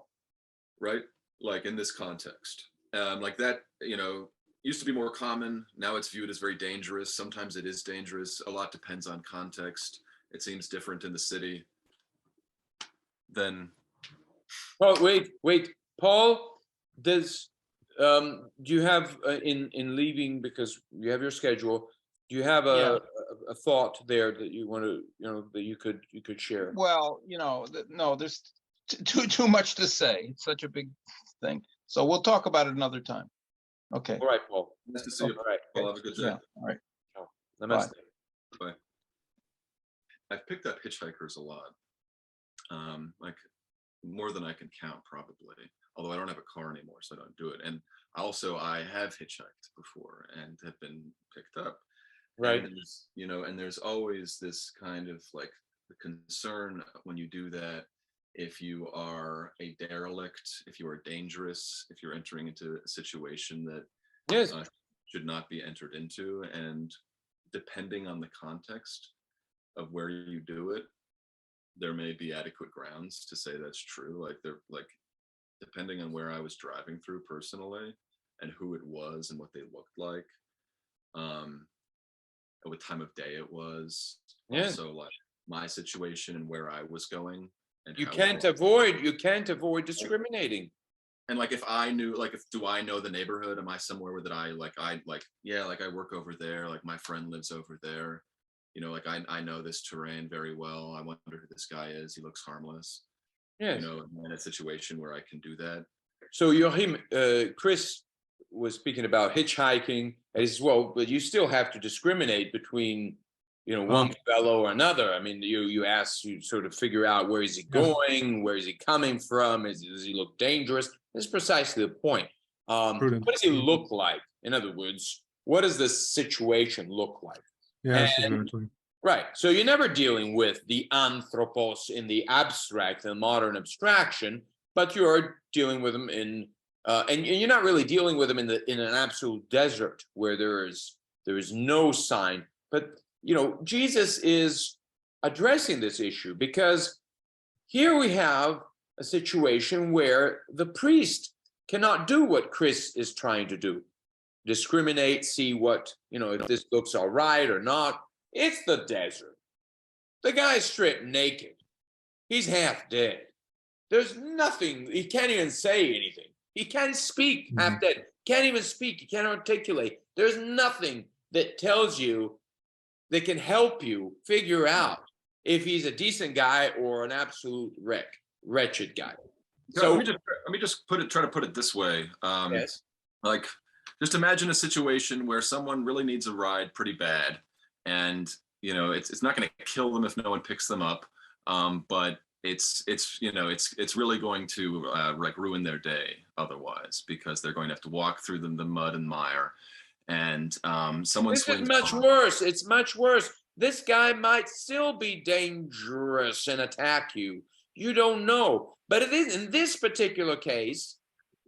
right? Like in this context, like that, used to be more common. Now it's viewed as very dangerous. Sometimes it is dangerous. A lot depends on context. It seems different in the city than. oh, wait, Paul. Does do you have in leaving, because you have your schedule? Do you have a thought there that you want to, that you could share? Well, no, there's too much to say. It's such a big thing. So we'll talk about it another time. Okay. All right, Paul. Nice to see you. All right. Well, have a good day. Yeah. All right. Namaste. Bye. I've picked up hitchhikers a lot, like more than I can count probably. Although I don't have a car anymore, so I don't do it. And also, I have hitchhiked before and have been picked up. Right. And there's always this kind of like the concern when you do that. If you are a derelict, if you are dangerous, if you're entering into a situation that Yes. Should not be entered into, and depending on the context of where you do it, there may be adequate grounds to say that's true. Like depending on where I was driving through personally and who it was and what they looked like, what time of day it was, also like my situation and where I was going. And you can't avoid discriminating. And like, if I knew, like, do I know the neighborhood? Am I somewhere that I work over there. Like my friend lives over there. Like I know this terrain very well. I wonder who this guy is. He looks harmless. Yes. In a situation where I can do that. So Joachim, Chris was speaking about hitchhiking as well, but you still have to discriminate between, one fellow or another. I mean, you sort of figure out where is he going, where is he coming from, does he look dangerous? That's precisely the point. What does he look like? In other words, what does this situation look like? Yes, exactly. Right. So you're never dealing with the anthropos in the abstract, the modern abstraction, but you're dealing with them in, and you're not really dealing with them in an absolute desert where there is no sign. But Jesus is addressing this issue because here we have a situation where the priest cannot do what Chris is trying to do. Discriminate, see what, if this looks all right or not. It's the desert. The guy's stripped naked. He's half dead. There's nothing. He can't even say anything. He can't speak, half dead. Can't even speak. He can't articulate. There's nothing that tells you, that can help you figure out if he's a decent guy or an absolute wretched guy. So let me just try to put it this way. Yes. Like, just imagine a situation where someone really needs a ride pretty bad, and it's not going to kill them if no one picks them up, but it's really going to like ruin their day otherwise, because they're going to have to walk through the mud and mire, and someone This is swings much by. worse. It's much worse. This guy might still be dangerous and attack you. You don't know. But it is in this particular case,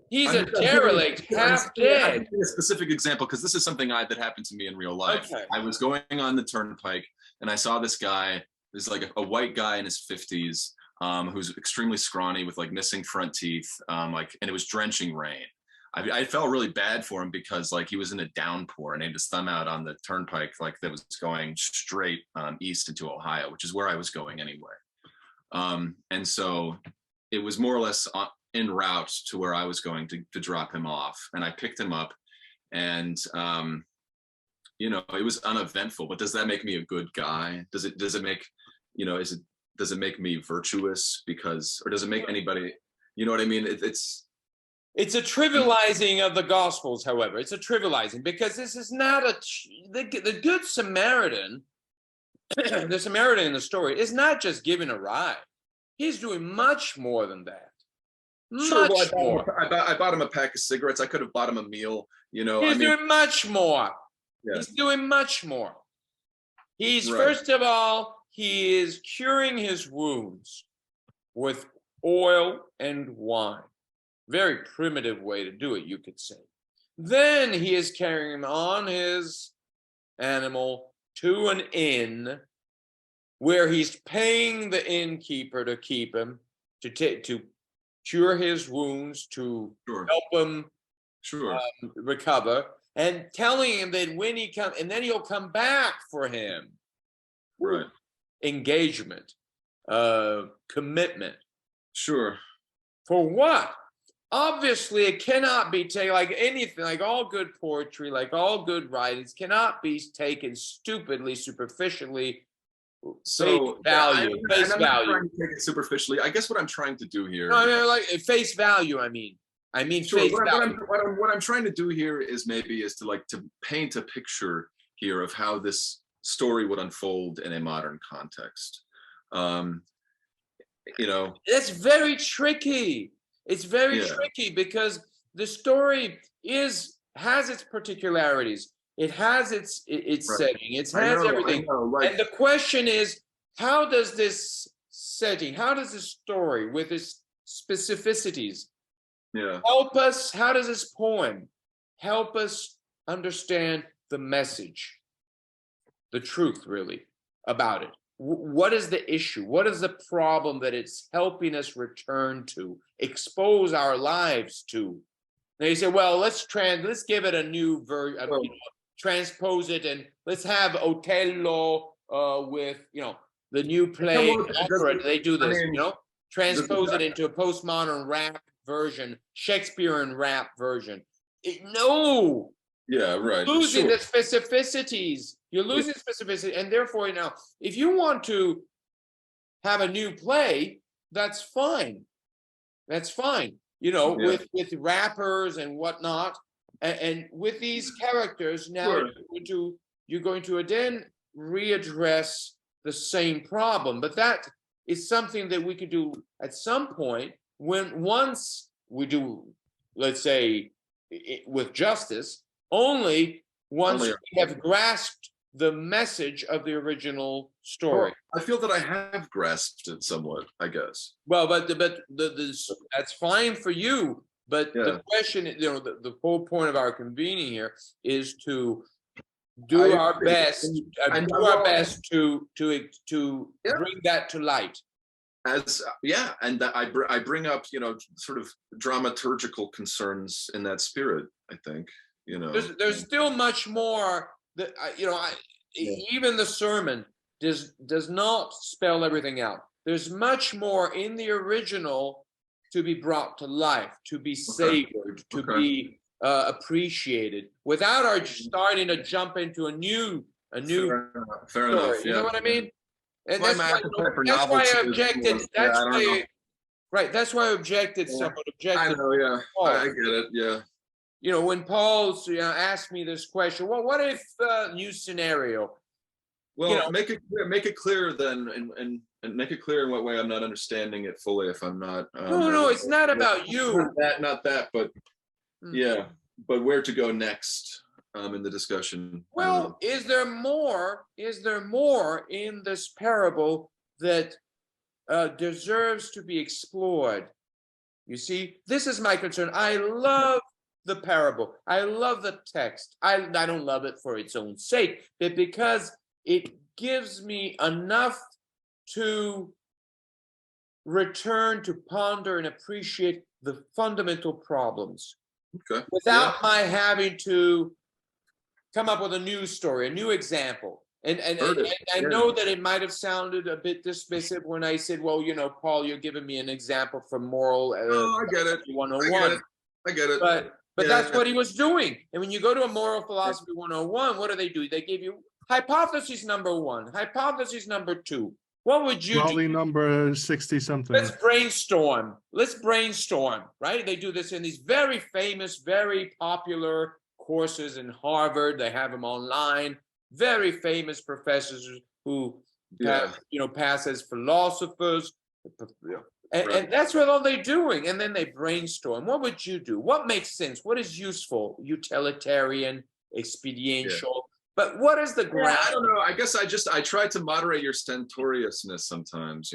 he's a derelict, half I'm dead. giving a specific example because this is something that happened to me in real life. Okay. I was going on the turnpike and I saw this guy. This is like a white guy in his 50s, who's extremely scrawny with like missing front teeth, and it was drenching rain. I felt really bad for him because like he was in a downpour and he had his thumb out on the turnpike like that was going straight east into Ohio, which is where I was going anyway. And so it was more or less en route to where I was going to drop him off. And I picked him up, and it was uneventful. But does that make me a good guy? Does it make, does it make me virtuous or does it make anybody, you know what I mean? It's a trivializing of the Gospels, however. It's a trivializing because this is not the Good Samaritan, the Samaritan in the story is not just giving a ride. He's doing much more than that. Sure, Much well, more. I bought him a pack of cigarettes. I could have bought him a meal, He's doing much more. Yeah. He's doing much more. He's, Right. first of all, he is curing his wounds with oil and wine. Very primitive way to do it, you could say. Then he is carrying him on his animal to an inn where he's paying the innkeeper to keep him, to cure his wounds, to Sure. help him Sure. recover, and telling him that when he comes, and then he'll come back for him. Right. Engagement, commitment. Sure. For what? Obviously, it cannot be taken like anything, like all good poetry, like all good writings, cannot be taken stupidly, superficially. So Face value, face I'm not value. trying to take it superficially. I guess what I'm trying to do here. No, I mean, like face value. I mean Sure, face what value. I'm trying to do here is to paint a picture here of how this story would unfold in a modern context. That's very tricky. It's very Yeah. tricky because the story has its particularities. It has its Right. setting. It I has know, everything. like, And the question is, how does this setting, how does this story with its specificities yeah. help us? How does this poem help us understand the message, the truth, really, about it? What is the issue? What is the problem that it's helping us return to, expose our lives to? Now you say, well, let's give it a new version, Well, transpose it, and let's have Otello with the new play. well, Opera. They do this, mean, transpose it into a postmodern rap version, Shakespearean rap version. No, Yeah, right. losing Sure. the specificities. You're losing specificity, and therefore, if you want to have a new play, that's fine. That's fine. Yeah. With rappers and whatnot, and with these characters. Now Sure. you're going to then readdress the same problem, but that is something that we could do at some point once we do, let's say, with justice, only once we have grasped the message of the original story. Well, I feel that I have grasped it somewhat, I guess. Well, but that's fine for you. But Yeah. the question, the whole point of our convening here is to do our best, to Yeah. bring that to light. And I bring up sort of dramaturgical concerns in that spirit. I think There's still much more that even the sermon does not spell everything out. There's much more in the original to be brought to life, to be savored, to be appreciated, without our starting to jump into a new fair story. enough. You know what I mean? And Why that's my why I appetite for objected. novelty is- That's I don't why, know. right? That's why I objected. Yeah. Somewhat I objected. know, yeah. Oh. I get it, yeah. when Paul asked me this question, well, what if new scenario? Well, make it clear then, and make it clear in what way I'm not understanding it fully. If I'm not. No, it's not about you. Not that, but yeah. But where to go next in the discussion? Well, is there more? Is there more in this parable that deserves to be explored? You see, this is my concern. I love the parable. I love the text. I don't love it for its own sake, but because it gives me enough to return to ponder and appreciate the fundamental problems. Okay. Without my having to come up with a new story, a new example. And I know that it might have sounded a bit dismissive when I said, well, Paul, you're giving me an example from moral I get it. 101. I get it. But that's what he was doing. And when you go to a moral philosophy 101, what do? They give you hypothesis number 1, hypothesis number 2. What would you Probably do? number 60 something. Let's brainstorm, right? They do this in these very famous, very popular courses in Harvard. They have them online. Very famous professors who pass as philosophers. And that's what all they're doing. And then they brainstorm. What would you do? What makes sense? What is useful? Utilitarian, expediential. But what is the ground? I don't know. I guess I try to moderate your stentoriousness sometimes,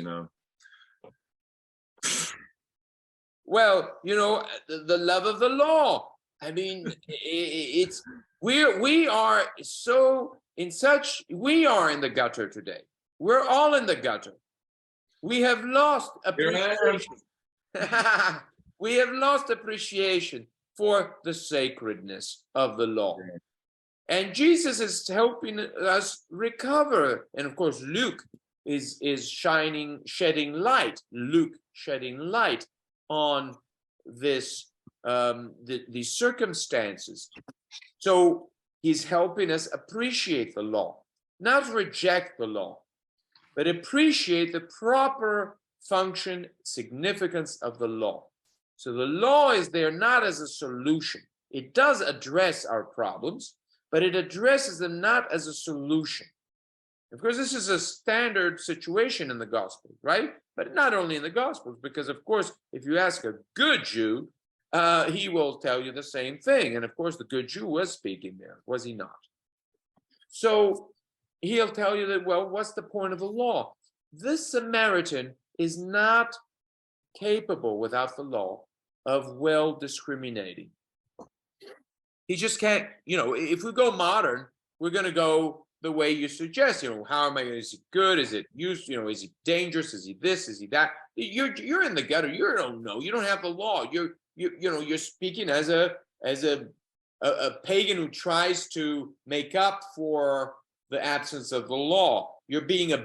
Well, the love of the law. I mean, we are in the gutter today. We're all in the gutter. We have lost appreciation. We have lost appreciation for the sacredness of the law. And Jesus is helping us recover. And of course, Luke is shedding light on this, these circumstances. So he's helping us appreciate the law, not reject the law, but appreciate the proper function, significance of the law. So the law is there not as a solution. It does address our problems, but it addresses them not as a solution. Of course, this is a standard situation in the gospel, right? But not only in the Gospels, because of course, if you ask a good Jew, he will tell you the same thing. And of course, the good Jew was speaking there, was he not? So he'll tell you that, well, what's the point of the law? This Samaritan is not capable without the law of well discriminating. He just can't, if we go modern, we're going to go the way you suggest. How am I? Is he good? Is it used? Is he dangerous? Is he this? Is he that? You're in the gutter. You don't know. You don't have the law. You're speaking as a pagan who tries to make up for the absence of the law. You're being a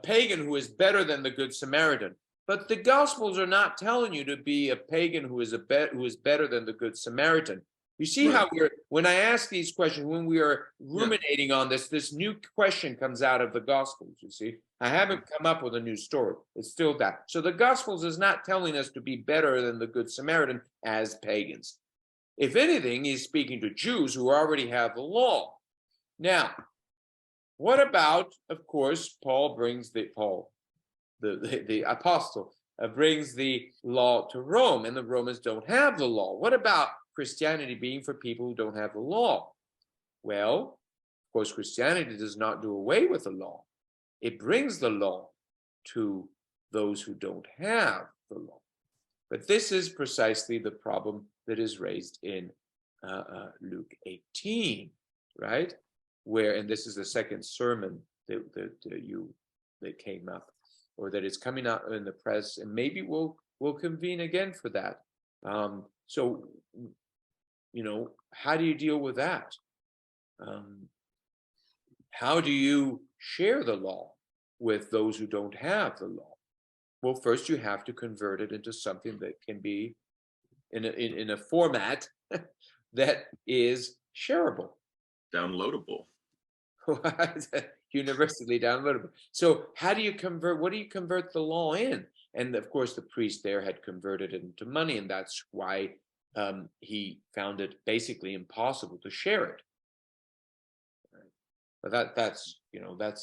pagan who is better than the Good Samaritan. But the Gospels are not telling you to be a pagan who is better than the Good Samaritan. You see how when I ask these questions, when we are ruminating on this new question comes out of the Gospels, you see. I haven't come up with a new story. It's still that. So the Gospels is not telling us to be better than the Good Samaritan as pagans. If anything, he's speaking to Jews who already have the law. Now, what about, of course, the apostle brings the law to Rome, and the Romans don't have the law. What about Christianity being for people who don't have the law? Well, of course, Christianity does not do away with the law. It brings the law to those who don't have the law. But this is precisely the problem that is raised in Luke 18, right? And this is the second sermon that came up, or that is coming out in the press, and maybe we'll convene again for that. So, how do you deal with that? How do you share the law with those who don't have the law? Well, first you have to convert it into something that can be in a format that is shareable. Downloadable. Universally downloadable. So how do you convert? What do you convert the law in? And of course, the priest there had converted it into money, and that's why he found it basically impossible to share it. But that's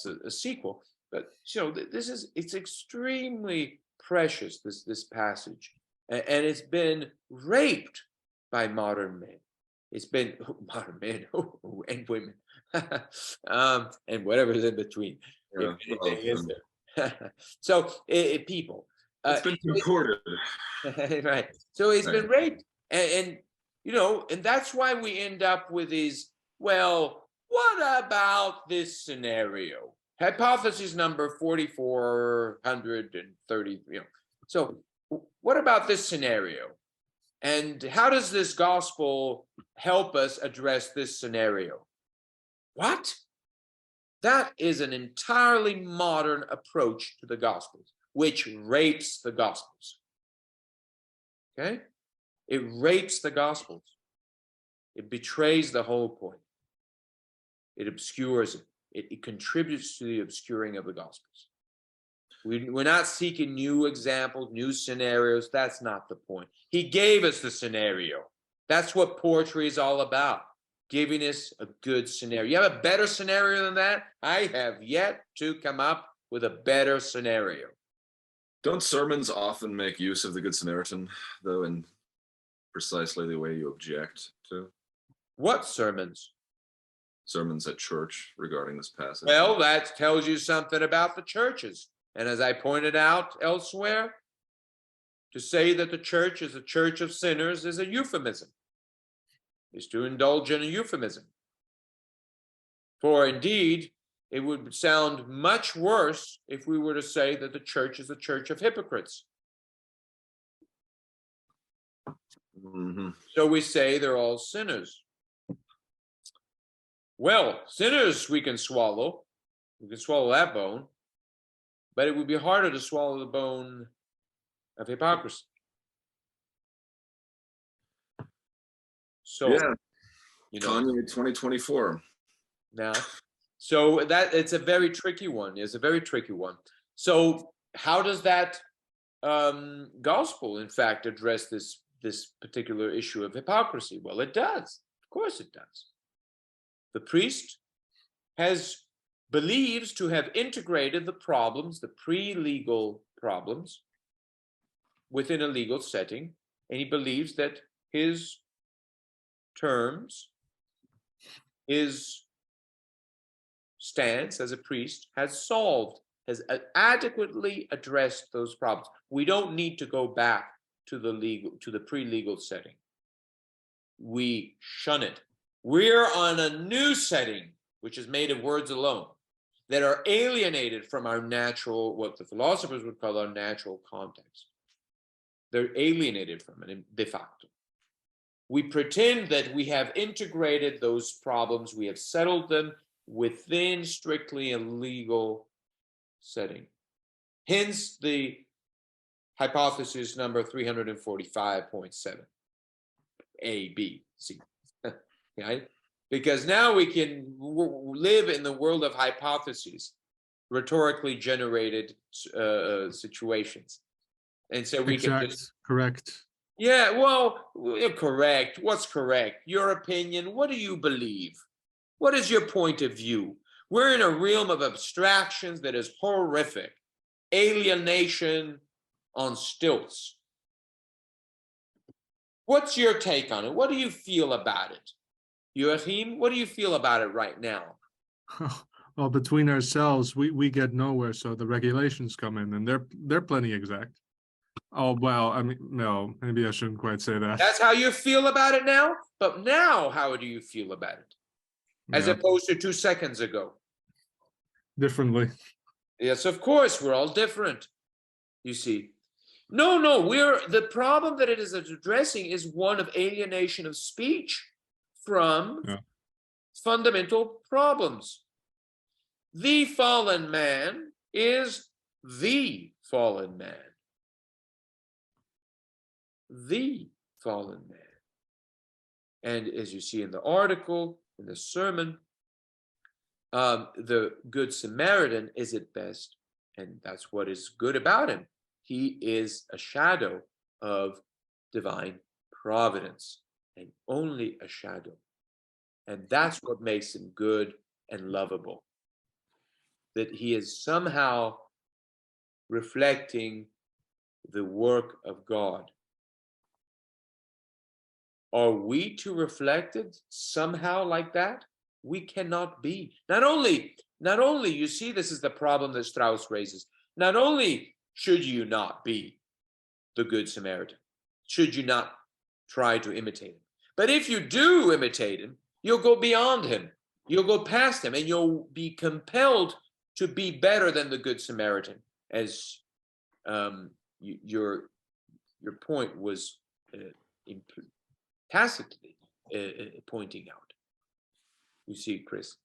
a sequel. But it's extremely precious, this passage, and it's been raped by modern men. It's been modern men and women, and whatever's in between. Yeah, If anything is there. So people. It's been recorded. Right. So it's Right. been raped, and that's why we end up with these. Well, what about this scenario? Hypothesis number 4430. So what about this scenario? And how does this gospel help us address this scenario? What? That is an entirely modern approach to the Gospels, which rapes the Gospels. Okay? It rapes the Gospels. It betrays the whole point. It obscures it. It contributes to the obscuring of the Gospels. We're not seeking new examples, new scenarios. That's not the point. He gave us the scenario. That's what poetry is all about. Giving us a good scenario. You have a better scenario than that? I have yet to come up with a better scenario. Don't sermons often make use of the Good Samaritan, though, in precisely the way you object to? What sermons? Sermons at church regarding this passage. Well, that tells you something about the churches. And as I pointed out elsewhere, to say that the church is a church of sinners is a euphemism. Is to indulge in a euphemism. For indeed, it would sound much worse if we were to say that the church is a church of hypocrites. Mm-hmm. So we say they're all sinners. Well, sinners we can swallow. We can swallow that bone. But it would be harder to swallow the bone of hypocrisy. So, Yeah, Kanye 2024. Now, so that it's a very tricky one. It's a very tricky one. So, how does that gospel, in fact, address this particular issue of hypocrisy? Well, it does. Of course, it does. The priest believes to have integrated the problems, the pre-legal problems, within a legal setting, and he believes that his terms, his stance as a priest has adequately addressed those problems. We don't need to go back to the pre-legal setting. We shun it. We're on a new setting, which is made of words alone, that are alienated from our natural, what the philosophers would call our natural context. They're alienated from it de facto. We pretend that we have integrated those problems, we have settled them within strictly a legal setting. Hence the hypothesis number 345.7, A, B, C. Right? Because now we can live in the world of hypotheses, rhetorically generated situations. And so we can just... Correct. Yeah, well, correct. What's correct? Your opinion. What do you believe? What is your point of view? We're in a realm of abstractions that is horrific. Alienation on stilts. What's your take on it? What do you feel about it? Joachim, what do you feel about it right now? Well, between ourselves, we get nowhere, so the regulations come in, and they're plenty exact. Oh, well, I mean, no, maybe I shouldn't quite say that. That's how you feel about it now? But now, how do you feel about it? As opposed to 2 seconds ago? Differently. Yes, of course, we're all different, you see. No, the problem that it is addressing is one of alienation of speech from fundamental problems. The fallen man is the fallen man. The fallen man. And as you see in the article, in the sermon, the Good Samaritan is at best, and that's what is good about him. He is a shadow of divine providence and only a shadow. And that's what makes him good and lovable. That he is somehow reflecting the work of God. Are we to reflect it somehow like that? We cannot be. Not only, you see, this is the problem that Strauss raises. Not only should you not be the Good Samaritan, should you not try to imitate him, but if you do imitate him, you'll go beyond him. You'll go past him, and you'll be compelled to be better than the Good Samaritan, as your point was tacitly pointing out. You see, Chris,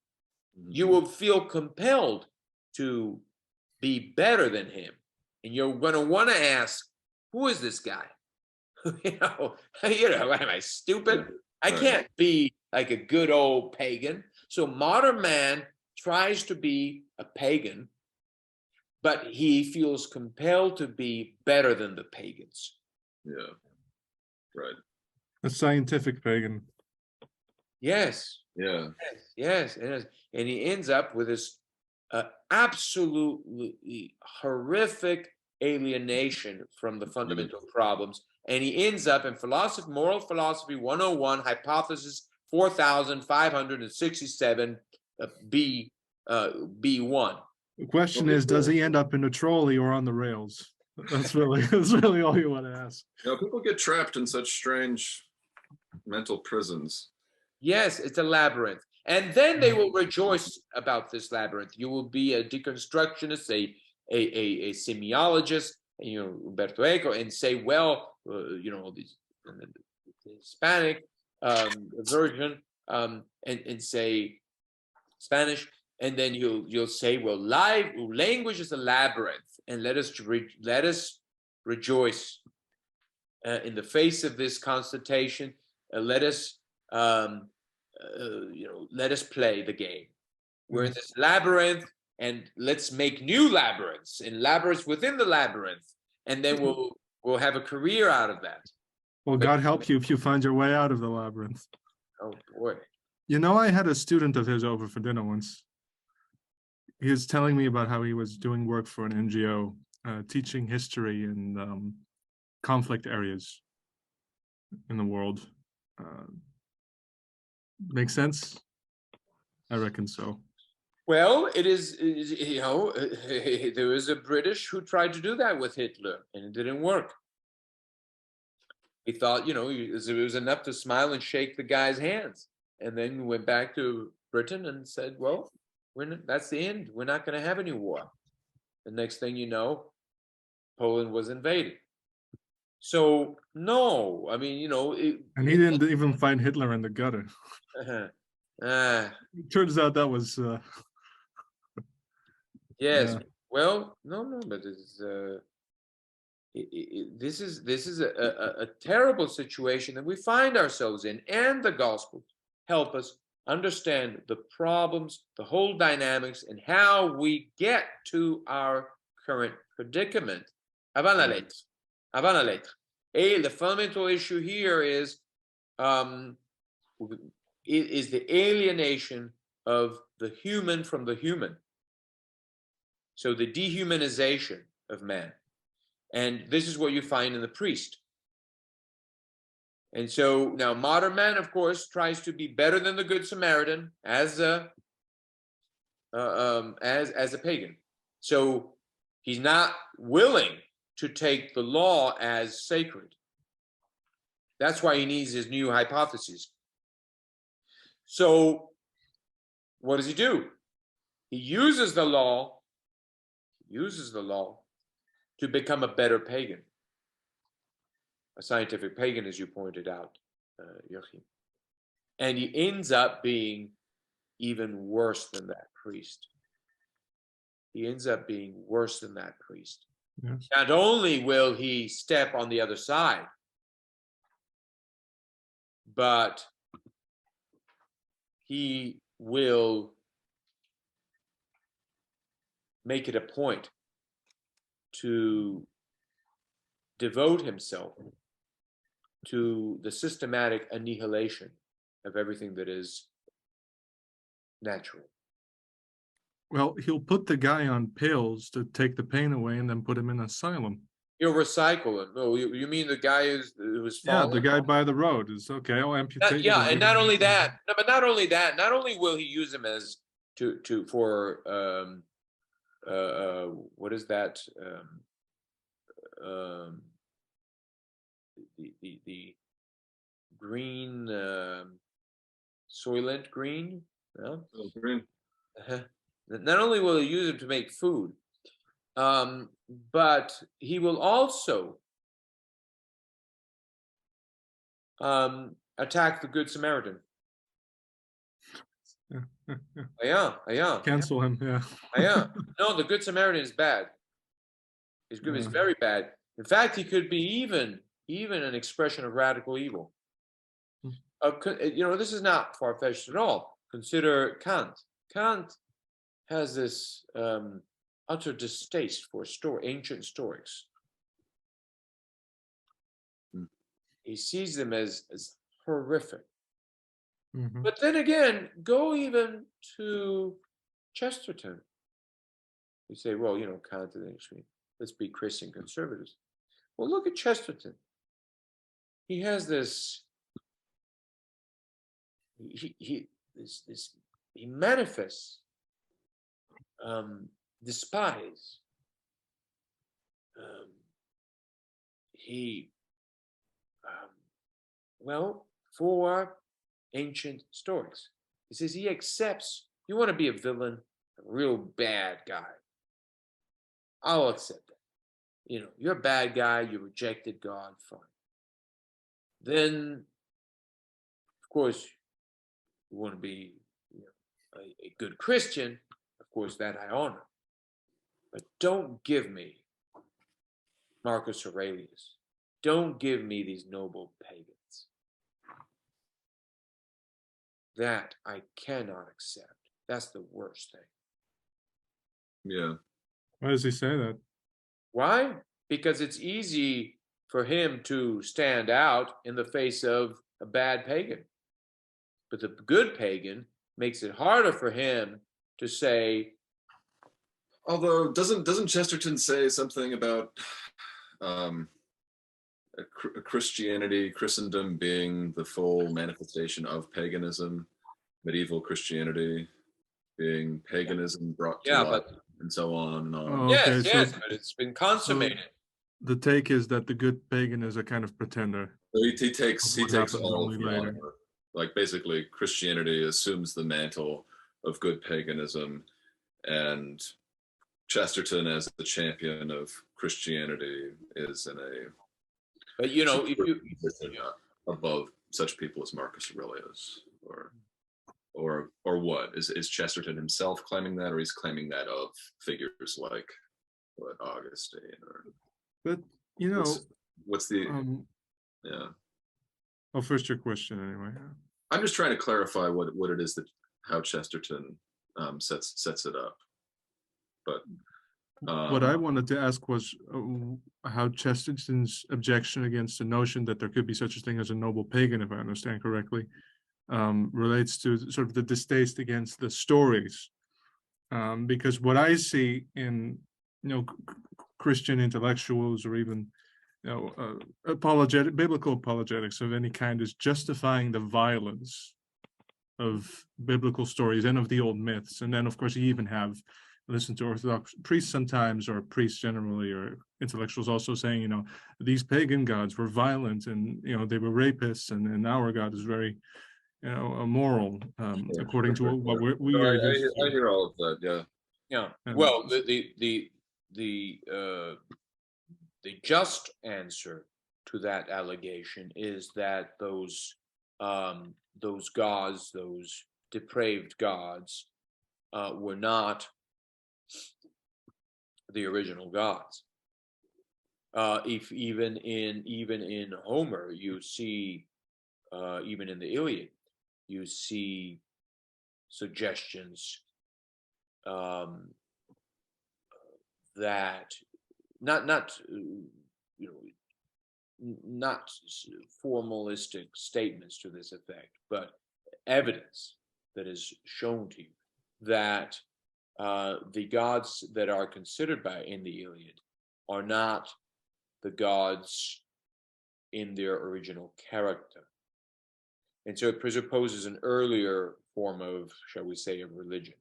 you will feel compelled to be better than him, and you're going to want to ask, "Who is this guy? Am I stupid? I can't be like a good old pagan." So modern man tries to be a pagan, but he feels compelled to be better than the pagans. Yeah, right. A scientific pagan. Yes. Yeah. Yes. And he ends up with this absolutely horrific alienation from the fundamental problems. And he ends up in Moral Philosophy 101, Hypothesis 4567, B1. The question is, does he end up in a trolley or on the rails? That's really all you want to ask. People get trapped in such strange mental prisons. Yes, it's a labyrinth. And then they will rejoice about this labyrinth. You will be a deconstructionist, a semiologist, Umberto Eco, and say, well, the Hispanic version, and say Spanish, and then you'll say, well, language is a labyrinth, and let us rejoice in the face of this constatation. Let us play the game. We're in this labyrinth, and let's make new labyrinths and labyrinths within the labyrinth, and then we'll have a career out of that. Well, God help you if you find your way out of the labyrinth. Oh boy! I had a student of his over for dinner once. He was telling me about how he was doing work for an NGO, teaching history in conflict areas in the world. Make sense? I reckon so. Well, it is, there was a British who tried to do that with Hitler, and it didn't work. He thought, it was enough to smile and shake the guy's hands, and then went back to Britain and said, well, that's the end. We're not going to have any war. The next thing you know, Poland was invaded. So, no, I mean, and he didn't even find Hitler in the gutter. It turns out that was... Yes. Yeah. Well, no, but it's this is a terrible situation that we find ourselves in, and the Gospels help us understand the problems, the whole dynamics, and how we get to our current predicament. Avant la lettre. And the fundamental issue here is the alienation of the human from the human. So the dehumanization of man. And this is what you find in the priest. And so now modern man, of course, tries to be better than the Good Samaritan as a pagan. So he's not willing to take the law as sacred. That's why he needs his new hypotheses. So what does he do? He uses the law to become a better pagan, a scientific pagan, as you pointed out, Joachim. And he ends up being even worse than that priest. Yes. Not only will he step on the other side, but he will make it a point to devote himself to the systematic annihilation of everything that is natural. Well, he'll put the guy on pills to take the pain away and then put him in an asylum. He'll recycle him. Oh, you mean the guy who's Yeah, fallen? the guy by the road is okay. I'll amputate. Yeah, it and not only that, no, but not only that, not only will he use him as for what is that, the green, soylent green, no? Oh, green. Not only will he use him to make food, but he will also attack the Good Samaritan. Yeah. Cancel him. Yeah. Yeah. No, the Good Samaritan is bad. He's good. He's Yeah. very bad. In fact, he could be even an expression of radical evil. This is not far-fetched at all. Consider Kant. Kant has this utter distaste for ancient Stoics. He sees them as horrific. Mhm. But then again, go even to Chesterton. You say, well, Kant is extreme. Let's be Christian conservatives. Well, look at Chesterton. He has this. He manifests despise. For ancient Stoics. He says he accepts, you want to be a villain, a real bad guy. I'll accept that. You're a bad guy, you rejected God, fine. Then, of course, you want to be a good Christian, of course, that I honor. But don't give me Marcus Aurelius. Don't give me these noble pagans. That I cannot accept. That's the worst thing. Yeah. Why does he say that? Why? Because it's easy for him to stand out in the face of a bad pagan. But the good pagan makes it harder for him to say. Although doesn't Chesterton say something about Christendom being the full manifestation of paganism, medieval Christianity being paganism brought to life, and so on and on. Oh, okay, Yes, but it's been consummated. The take is that the good pagan is a kind of pretender. So he takes all only of the later. honor. Like basically Christianity assumes the mantle of good paganism, and Chesterton as the champion of Christianity is in a But if you above such people as Marcus Aurelius, or what is Chesterton himself claiming that, or he's claiming that of figures like Augustine, or But what's the yeah. Well, first your question anyway. I'm just trying to clarify what it is that how Chesterton sets it up, but what I wanted to ask was how Chesterton's objection against the notion that there could be such a thing as a noble pagan, if I understand correctly, relates to sort of the distaste against the stories, because what I see in Christian intellectuals or even biblical apologetics of any kind is justifying the violence of biblical stories and of the old myths. And then, of course, you even have listened to Orthodox priests sometimes, or priests generally, or intellectuals also saying, these pagan gods were violent and, they were rapists, and our God is very, immoral, according to what we are used to. I hear all of that, yeah. Yeah. Well, the just answer to that allegation is that those gods, those depraved gods, were not the original gods. If even in Homer, you see, even in the Iliad, you see suggestions that not not formalistic statements to this effect, but evidence that is shown to you that the gods that are considered by in the Iliad are not the gods in their original character. And so it presupposes an earlier form of, shall we say, of religion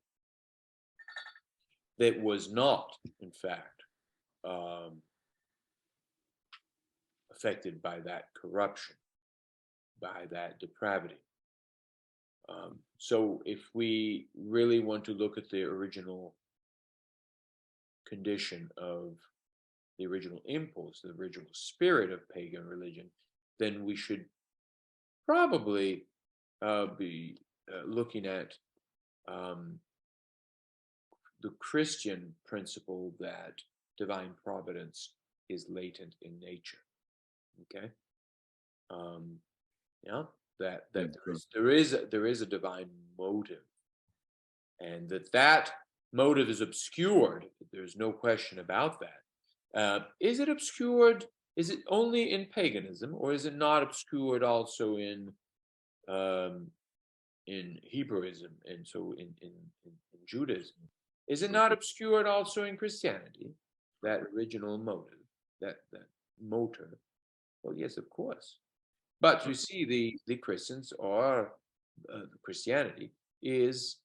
that was not, in fact, affected by that corruption, by that depravity. So if we really want to look at the original condition of the original impulse, the original spirit of pagan religion, then we should probably be looking at the Christian principle that divine providence is latent in nature. Okay, yeah, that there is a divine motive, and that motive is obscured. There's no question about that. Is it obscured? Is it only in paganism, or is it not obscured also in Hebrewism, and so in Judaism? Is it not obscured also in Christianity? That original motive, that motor. Well, yes, of course. But you see, the Christians or Christianity is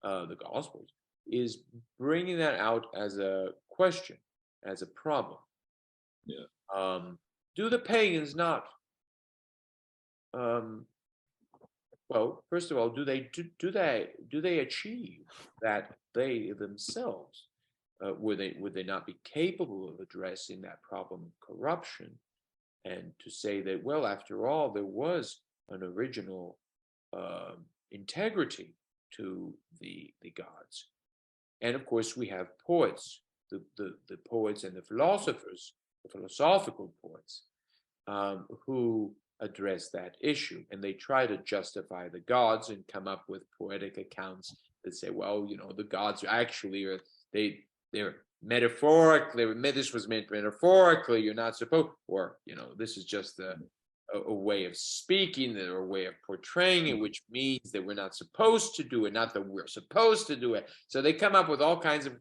the Gospels is bringing that out as a question, as a problem. Yeah. Do the pagans not? Well, first of all, do they achieve that they themselves? Would they not be capable of addressing that problem of corruption, and to say that, well, after all, there was an original integrity to the gods? And of course, we have poets, the poets and the philosophers, the philosophical poets, who address that issue, and they try to justify the gods and come up with poetic accounts that say, well, the gods actually are they're metaphorically, this was meant metaphorically, you're not supposed, or this is just a way of speaking or a way of portraying it, which means that we're not supposed to do it, not that we're supposed to do it. So they come up with all kinds of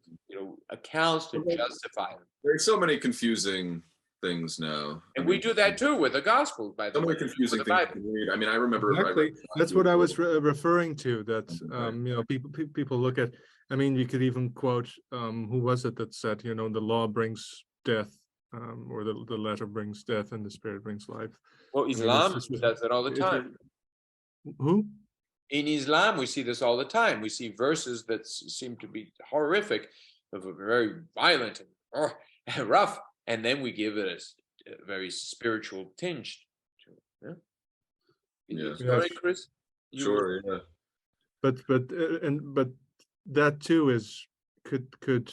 accounts to justify them. There's so many confusing things now. And we do that too with the Gospels, by the So way. many confusing things to read. I mean, I remember. Exactly. That's what I was referring to. That people look at. I mean, you could even quote who was it that said, the law brings death, or the letter brings death, and the spirit brings life. Well, Islam does it all the time. Who? In Islam, we see this all the time. We see verses that seem to be horrific, of a very violent and rough, and then we give it a very spiritual tinge to it. Yeah? Sorry, Chris. Sure. Yeah. But that too could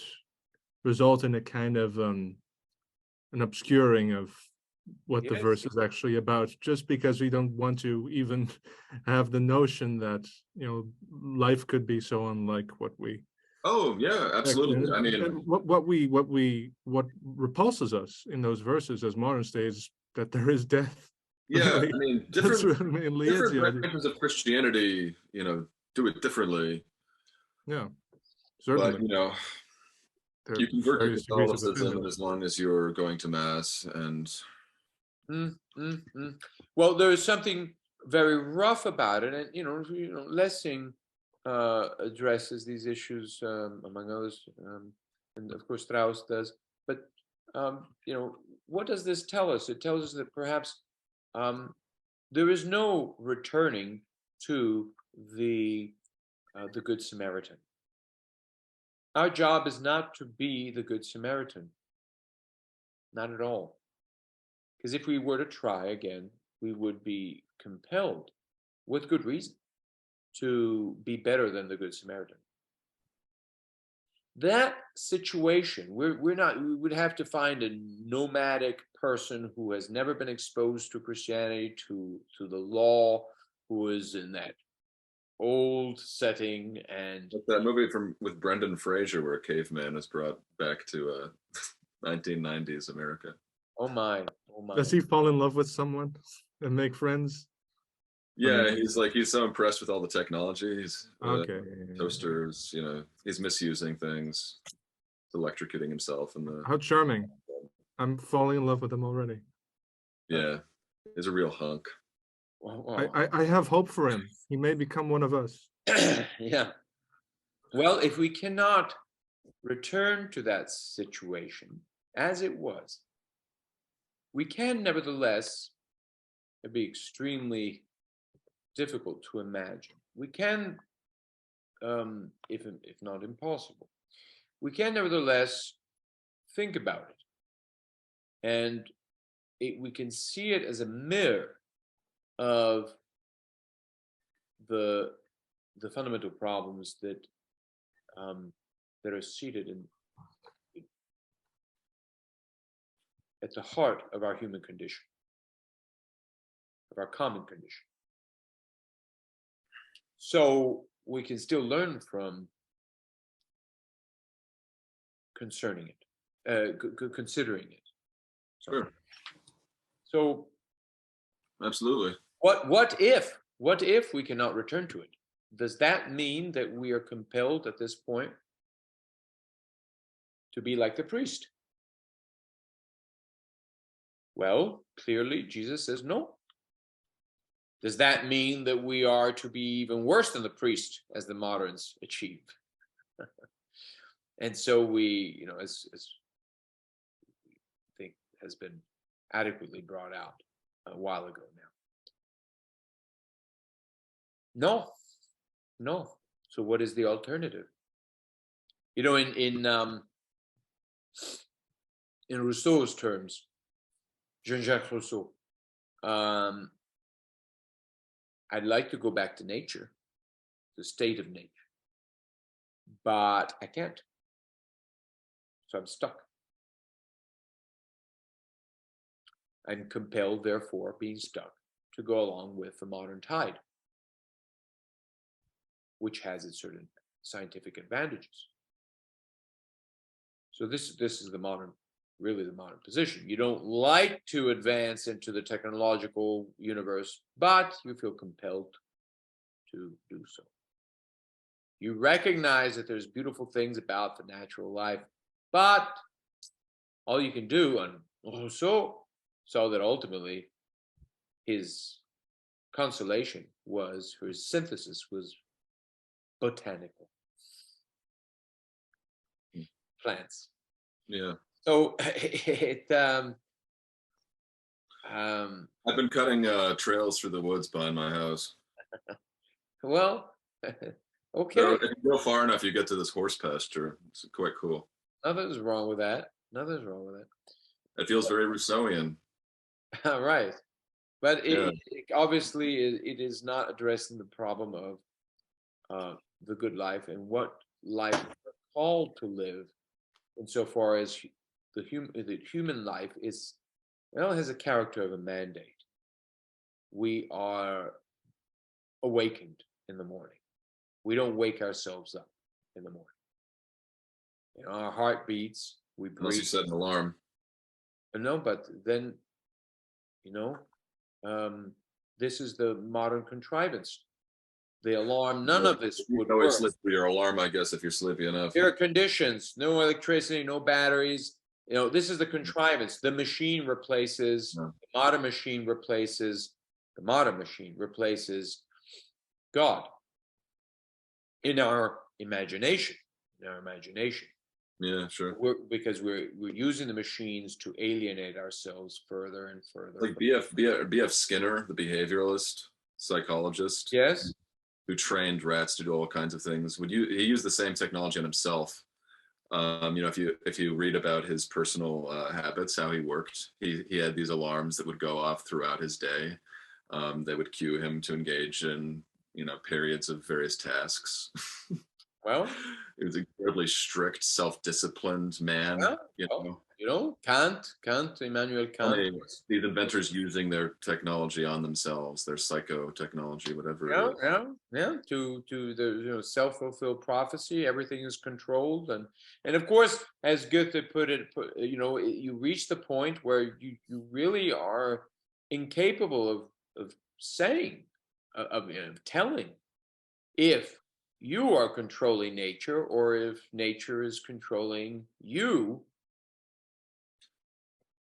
result in a kind of an obscuring of what the verse is actually about, just because we don't want to even have the notion that life could be so unlike what we. Oh yeah, absolutely. I mean, what repulses us in those verses as moderns is that there is death. Yeah, I mean, different branches of Christianity, do it differently. Yeah, certainly. But you can work at Catholicism as long as you're going to mass and. Well, there is something very rough about it, and Lessing addresses these issues among others, and of course Strauss does. But what does this tell us? It tells us that perhaps there is no returning to the Good Samaritan. Our job is not to be the Good Samaritan, not at all. Because if we were to try again, we would be compelled, with good reason, to be better than the Good Samaritan. That situation, we would have to find a nomadic person who has never been exposed to Christianity, to the law, who is in that old setting. And like that movie with Brendan Fraser where a caveman is brought back to 1990s America. Oh my, Oh my. Does he fall in love with someone and make friends? Yeah, mean- he's so impressed with all the technology. He's Okay. toasters, he's misusing things, electrocuting himself, and How charming. I'm falling in love with him already. yeah, he's a real hunk. Wow. I have hope for him. He may become one of us. Yeah. Well, if we cannot return to that situation as it was, we can nevertheless, it'd be extremely difficult to imagine. We can, if not impossible, we can nevertheless think about it. And we can see it as a mirror of the fundamental problems that that are seated at the heart of our human condition, of our common condition. So we can still learn from considering it. Sure, So absolutely. what if we cannot return to it? Does that mean that we are compelled at this point to be like the priest? Well, clearly Jesus says no. Does that mean that we are to be even worse than the priest, as the moderns achieve? And so we, as I think has been adequately brought out a while ago now. No. So what is the alternative? In Rousseau's terms, Jean-Jacques Rousseau, I'd like to go back to nature, the state of nature, but I can't. So I'm stuck. I'm compelled, therefore, being stuck, to go along with the modern tide, which has its certain scientific advantages. So this is really the modern position. You don't like to advance into the technological universe, but you feel compelled to do so. You recognize that there's beautiful things about the natural life, but all you can do, and Rousseau saw that ultimately his consolation was, or his synthesis was, botanical plants. Yeah, So I've been cutting trails through the woods behind my house. well, okay. So if you go far enough, you get to this horse pasture. It's quite cool. Nothing's wrong with that. Nothing's wrong with It feels very Rousseauian. that. Right. But Yeah. obviously it is not addressing the problem of the good life and what life we're called to live, insofar as the human life has a character of a mandate. We are awakened in the morning. We don't wake ourselves up in the morning. Our heart beats, we breathe. Unless you set an alarm. No, but then, this is the modern contrivance. The alarm, none of this would always work. sleep through your alarm, I guess, if you're sleepy enough. Air conditions, no electricity, no batteries. This is the contrivance. The machine replaces, Yeah. the modern machine replaces God in our imagination. Yeah, sure. Because we're using the machines to alienate ourselves further and further. Like B.F. Skinner, the behavioralist psychologist, Yes. who trained rats to do all kinds of things. He used the same technology on himself. If you read about his personal habits, how he worked, he had these alarms that would go off throughout his day. They would cue him to engage in periods of various tasks. Well, he was an incredibly strict, self-disciplined man. Kant, Immanuel Kant. These inventors using their technology on themselves, their psycho-technology, whatever it is. Yeah. To the self-fulfilled prophecy, everything is controlled, and of course, as Goethe put it, you reach the point where you really are incapable of saying, of telling if you are controlling nature or if nature is controlling you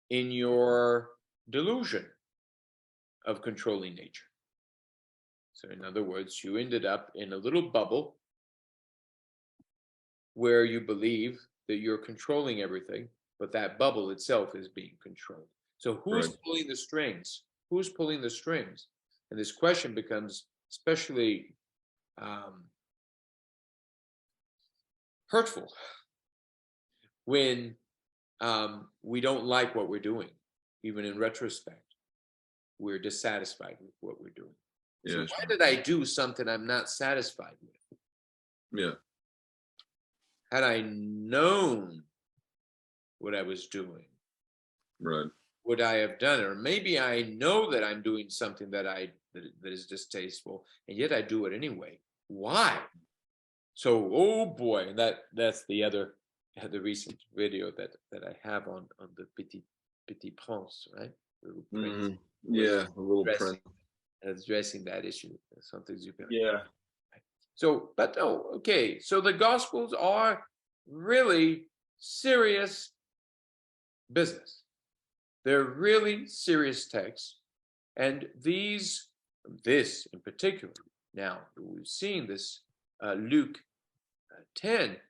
in your delusion of controlling nature. So in other words, you ended up in a little bubble where you believe that you're controlling everything, but that bubble itself is being controlled. So who's pulling the strings? Who's pulling the strings? And this question becomes especially hurtful when we don't like what we're doing. Even in retrospect, we're dissatisfied with what we're doing. So why did I do something I'm not satisfied with? Yeah. Had I known what I was doing, Right. would I have done it? Or maybe I know that I'm doing something that is distasteful, and yet I do it anyway. Why? So, oh boy, that's the recent video that I have on the Petit Prince, right? Little Prince. Yeah, a little prince. Addressing that issue. Something you can. Yeah. So, but okay. So the Gospels are really serious business. They're really serious texts, and this in particular. Now we've seen this Luke 10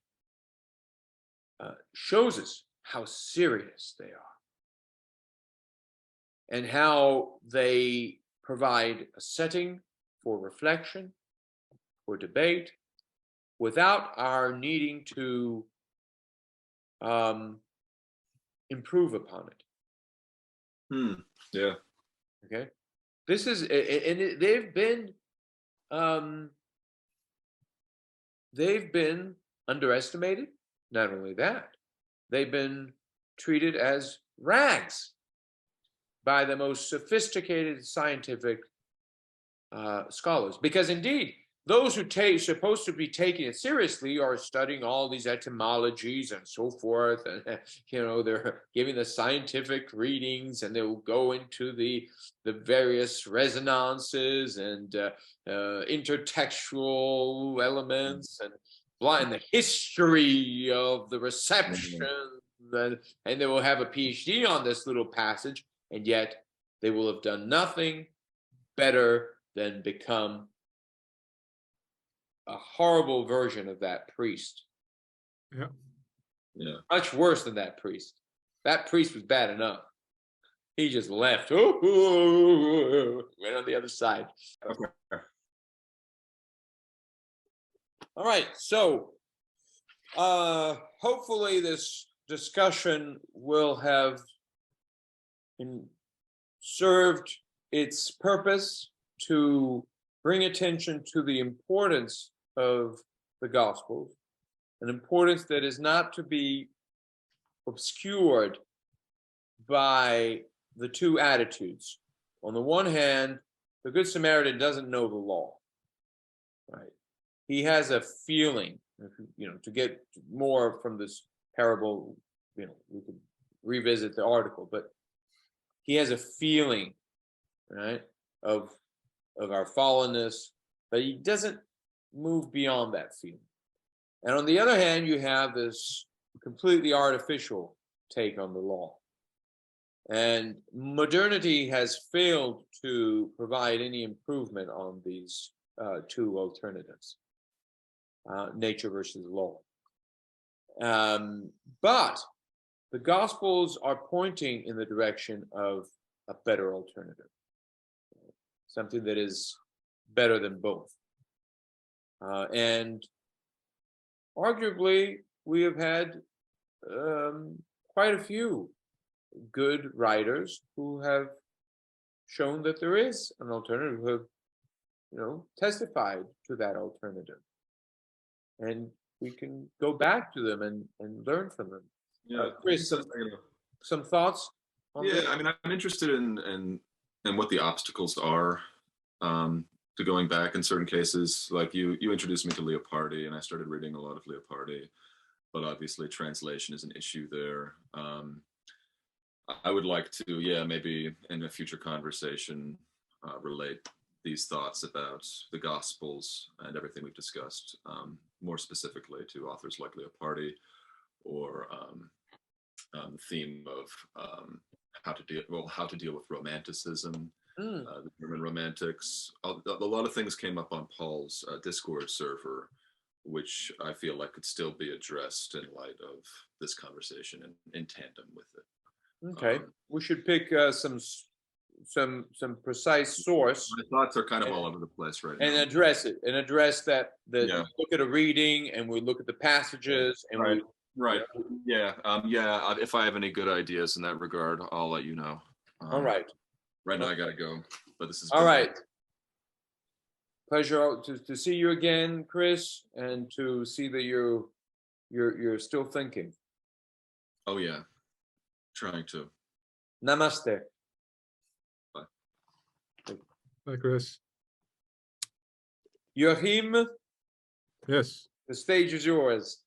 shows us how serious they are, and how they provide a setting for reflection, for debate, without our needing to improve upon it. Yeah. Okay. This is, and they've been underestimated. Not only that, they've been treated as rags by the most sophisticated scientific scholars, because indeed those who supposed to be taking it seriously are studying all these etymologies and so forth, and they're giving the scientific readings, and they will go into the various resonances and intertextual elements and the history of the reception, and they will have a PhD on this little passage, and yet they will have done nothing better than become a horrible version of that priest. Yeah. Much worse than that priest. That priest was bad enough. He just left. Went on the other side. Okay. All right. So hopefully this discussion will have served its purpose to bring attention to the importance of the Gospels, an importance that is not to be obscured by the two attitudes. On the one hand, the Good Samaritan doesn't know the law, right? He has a feeling, to get more from this parable, we could revisit the article, but he has a feeling, right, of our fallenness, but he doesn't move beyond that feeling. And on the other hand, you have this completely artificial take on the law. And modernity has failed to provide any improvement on these two alternatives, nature versus law. But the Gospels are pointing in the direction of a better alternative, something that is better than both. And arguably, we have had quite a few good writers who have shown that there is an alternative, who have, testified to that alternative. And we can go back to them and learn from them. Chris, some thoughts on this? Yeah, I mean, I'm interested in what the obstacles are to going back in certain cases. Like you introduced me to Leopardi, and I started reading a lot of Leopardi, but obviously translation is an issue there. I would like to, yeah, maybe in a future conversation, relate these thoughts about the Gospels and everything we've discussed more specifically to authors like Leopardi, or the theme of how to deal with romanticism, the German romantics. A lot of things came up on Paul's Discord server, which I feel like could still be addressed in light of this conversation and in tandem with it. Okay, we should pick some precise source My thoughts are kind of all over the place right now. and address it, and address that. Yeah. Look at a reading, and we look at the passages, and Right. Right. Yeah. Yeah. If I have any good ideas in that regard, I'll let you know. all right, Right now I gotta go, but this is all right. Pleasure to see you again, Chris, and to see that you're still thinking. Oh yeah, trying to. Namaste. Hi, Chris. Joachim, Yes. the stage is yours.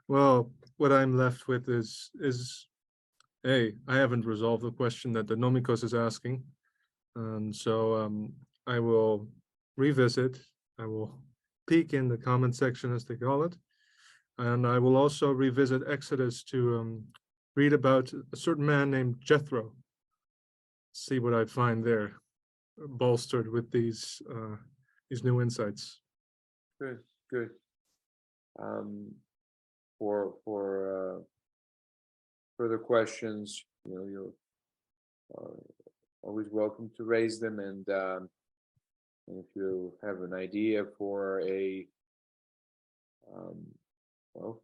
Well, what I'm left with is I haven't resolved the question that the Nomikos is asking, and so I will revisit. I will peek in the comment section, as they call it, and I will also revisit Exodus to read about a certain man named Jethro. See what I find there, bolstered with these new insights. Good, good. For further questions, you're always welcome to raise them, and if you have an idea for a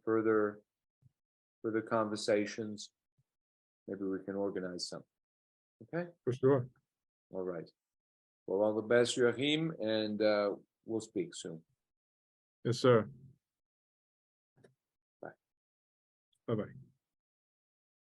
further conversations, maybe we can organize some. Okay. For sure. All right. Well, all the best, Joachim, and we'll speak soon. Yes, sir. Bye. Bye-bye.